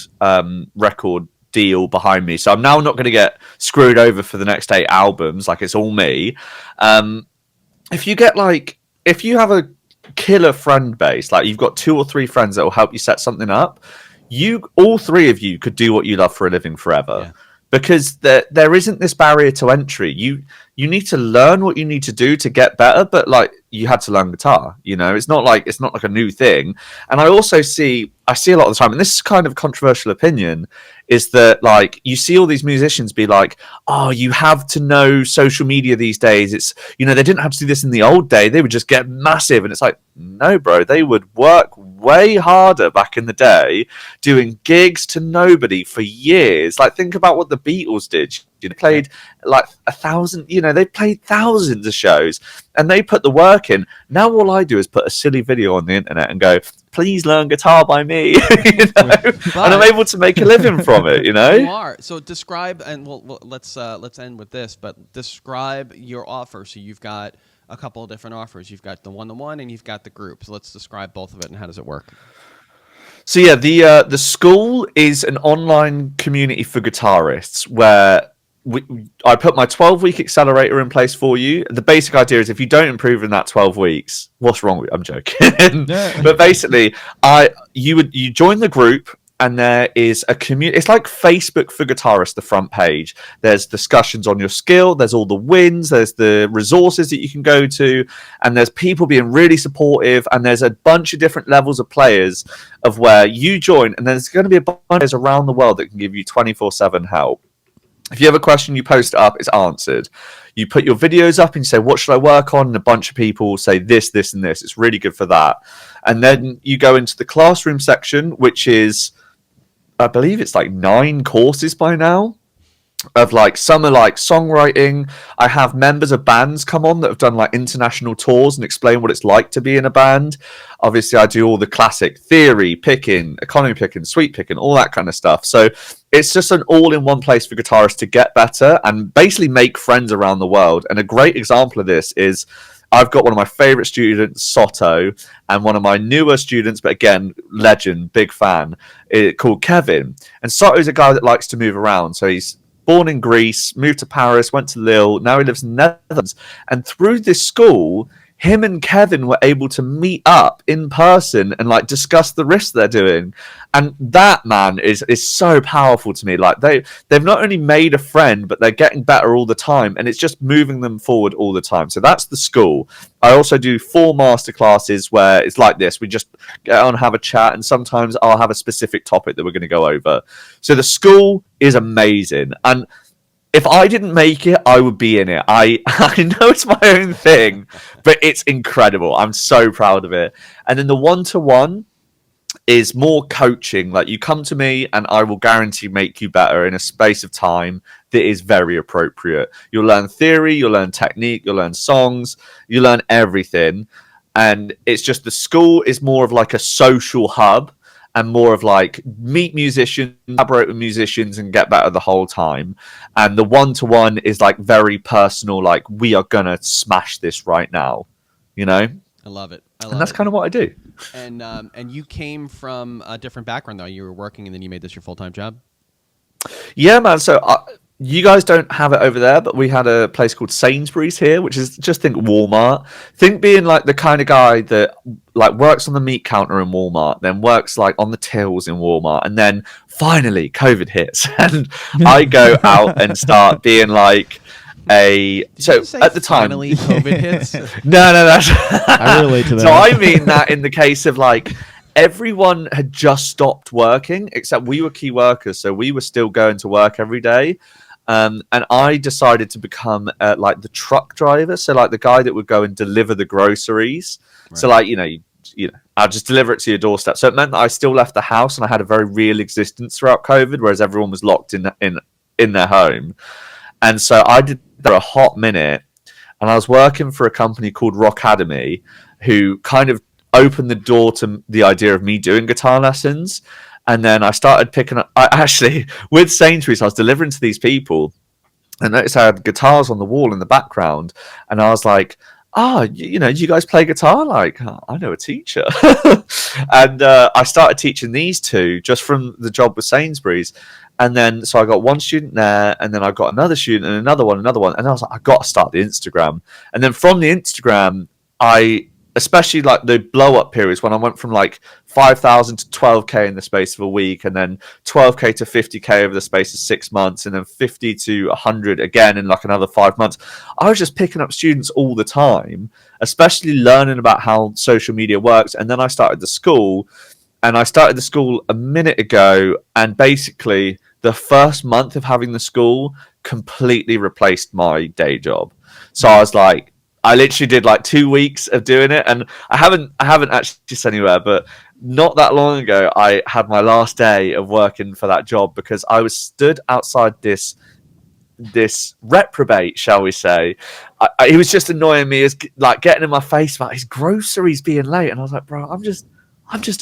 C: deal behind me. So I'm now not going to get screwed over for the next 8 albums. Like, it's all me. If you have a killer friend base, like you've got 2 or 3 friends that will help you set something up, all 3 of you could do what you love for a living forever. Yeah. Because there isn't this barrier to entry. You need to learn what you need to do to get better, but like, you had to learn guitar, you know, it's not like a new thing. And I also see a lot of the time, and this is kind of a controversial opinion, is that like you see all these musicians be like, "Oh, you have to know social media these days. It's, you know, they didn't have to do this in the old day. They would just get massive." And it's like, no, bro, they would work way harder back in the day, doing gigs to nobody for years. Like, think about what the Beatles did. You know, played like 1,000, you know, they played thousands of shows and they put the work in. Now all I do is put a silly video on the internet and go, please learn guitar by me. You know? And I'm able to make a living from it, you know?
A: You are. So describe, and let's end with this, but describe your offer. So you've got a couple of different offers. You've got the one-to-one and you've got the group. So let's describe both of it and how does it work?
C: So yeah, the school is an online community for guitarists where I put my 12-week accelerator in place for you. The basic idea is if you don't improve in that 12 weeks, what's wrong with you? I'm joking. But basically, you join the group and there is a community. It's like Facebook for guitarists, the front page. There's discussions on your skill. There's all the wins. There's the resources that you can go to. And there's people being really supportive. And there's a bunch of different levels of players of where you join. And there's going to be a bunch of players around the world that can give you 24/7 help. If you have a question, you post it up, it's answered. You put your videos up and you say, what should I work on? And a bunch of people will say this, this, and this. It's really good for that. And then you go into the classroom section, which is, I believe it's like 9 courses by now. Of like, some are like songwriting. I have members of bands come on that have done like international tours and explain what it's like to be in a band. Obviously, I do all the classic theory, picking, economy picking, sweep picking, all that kind of stuff. So it's just an all-in-one place for guitarists to get better and basically make friends around the world. And a great example of this is I've got one of my favorite students, Soto, and one of my newer students, but again, legend, big fan, called Kevin. And Soto is a guy that likes to move around. So he's born in Greece, moved to Paris, went to Lille, now he lives in the Netherlands. And through this school, him and Kevin were able to meet up in person and like discuss the risks they're doing. And that, man, is so powerful to me. Like they've not only made a friend, but they're getting better all the time. And it's just moving them forward all the time. So that's the school. I also do 4 masterclasses where it's like this. We just get on, have a chat, and sometimes I'll have a specific topic that we're going to go over. So the school is amazing. And if I didn't make it, I would be in it. I know it's my own thing, but it's incredible. I'm so proud of it. And then the one-to-one is more coaching. Like, you come to me and I will guarantee make you better in a space of time that is very appropriate. You'll learn theory, you'll learn technique, you'll learn songs, you learn everything. And it's just the school is more of like a social hub and more of like meet musicians, collaborate with musicians and get better the whole time. And the one-to-one is like very personal, like we are going to smash this right now, you know?
A: I love it.
C: And that's kind of what I do.
A: And you came from a different background, though. You were working and then you made this your full-time job?
C: Yeah, man. So you guys don't have it over there, but we had a place called Sainsbury's here, which is, just think Walmart. Think being like the kind of guy that like works on the meat counter in Walmart, then works like on the tills in Walmart, and then finally COVID hits, and I go out and start being like so at the time
A: finally COVID hits.
C: no that's
B: I relate to that.
C: So I mean that in the case of like everyone had just stopped working except we were key workers, so we were still going to work every day. And I decided to become like the truck driver, so like the guy that would go and deliver the groceries. Right. So like you know I'll just deliver it to your doorstep. So it meant that I still left the house and I had a very real existence throughout COVID, whereas everyone was locked in their home. And so I did that for a hot minute, and I was working for a company called Rock Academy, who kind of opened the door to the idea of me doing guitar lessons. And then I started picking up, with Sainsbury's, I was delivering to these people and noticed I had guitars on the wall in the background. And I was like, you know, do you guys play guitar? Like, I know a teacher. And I started teaching these two just from the job with Sainsbury's. And then, so I got one student there, and then I got another student and another one. And I was like, I got to start the Instagram. And then from the Instagram, especially like the blow up periods when I went from like 5,000 to 12K in the space of a week, and then 12K to 50K over the space of 6 months, and then 50 to 100 again in like another 5 months. I was just picking up students all the time, especially learning about how social media works. And then I started the school, and I started the school a minute ago, and basically the first month of having the school completely replaced my day job. So I was like, I literally did like 2 weeks of doing it, and I haven't actually sent anywhere, but not that long ago, I had my last day of working for that job because I was stood outside this reprobate, shall we say. He was just annoying me, as like getting in my face about his groceries being late, and I was like, bro, I'm just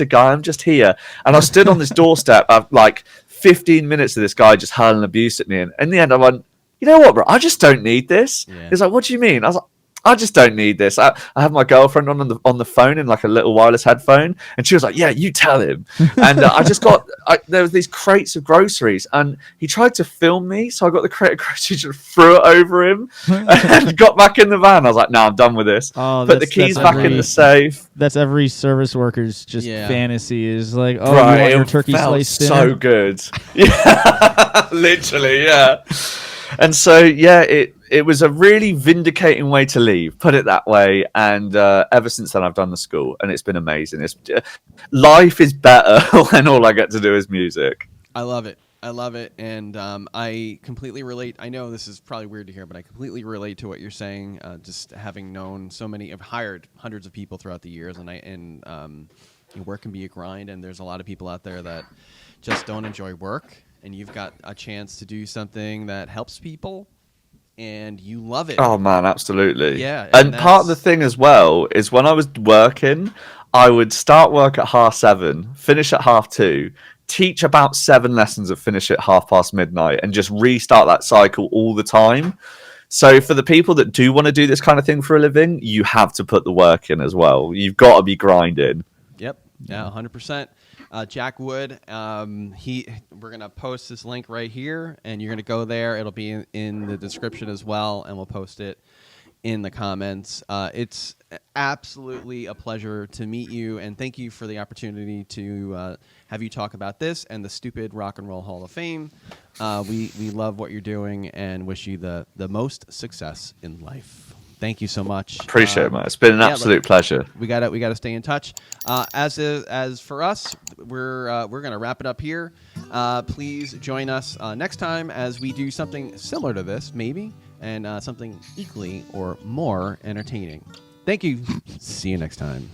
C: a guy, I'm just here. And I stood on this doorstep, like 15 minutes of this guy just hurling abuse at me, and in the end I went, you know what, bro, I just don't need this.
A: Yeah.
C: He's like, what do you mean? I was like, I just don't need this. I have my girlfriend on the phone in like a little wireless headphone, and she was like, "Yeah, you tell him." And there was these crates of groceries, and he tried to film me, so I got the crate of groceries and threw it over him, and got back in the van. I was like, "No, I'm done with this." Put the keys back in the safe.
B: That's every service worker's just fantasy is like, oh,
C: Right,
B: you want your turkey slice dinner?
C: So good. Yeah, literally, yeah. And so, yeah, it was a really vindicating way to leave, put it that way. And ever since then, I've done the school, and it's been amazing. Life is better when all I get to do is music.
A: I love it. And I completely relate. I know this is probably weird to hear, but I completely relate to what you're saying. Just having known I've hired hundreds of people throughout the years, and work can be a grind. And there's a lot of people out there that just don't enjoy work. And you've got a chance to do something that helps people, and you love it.
C: Oh, man, absolutely.
A: Yeah.
C: And part of the thing as well is when I was working, I would start work at 7:30, finish at 2:30, teach about 7 lessons and finish at midnight, and just restart that cycle all the time. So for the people that do want to do this kind of thing for a living, you have to put the work in as well. You've got to be grinding.
A: Yep. Yeah, 100%. Jack Wood, we're going to post this link right here, and you're going to go there. It'll be in the description as well, and we'll post it in the comments. It's absolutely a pleasure to meet you, and thank you for the opportunity to have you talk about this and the stupid Rock and Roll Hall of Fame. We love what you're doing and wish you the most success in life. Thank you so much.
C: Appreciate it, man. It's been an absolute pleasure.
A: We gotta stay in touch. As for us, we're gonna wrap it up here. Please join us next time as we do something similar to this, maybe, and something equally or more entertaining. Thank you. See you next time.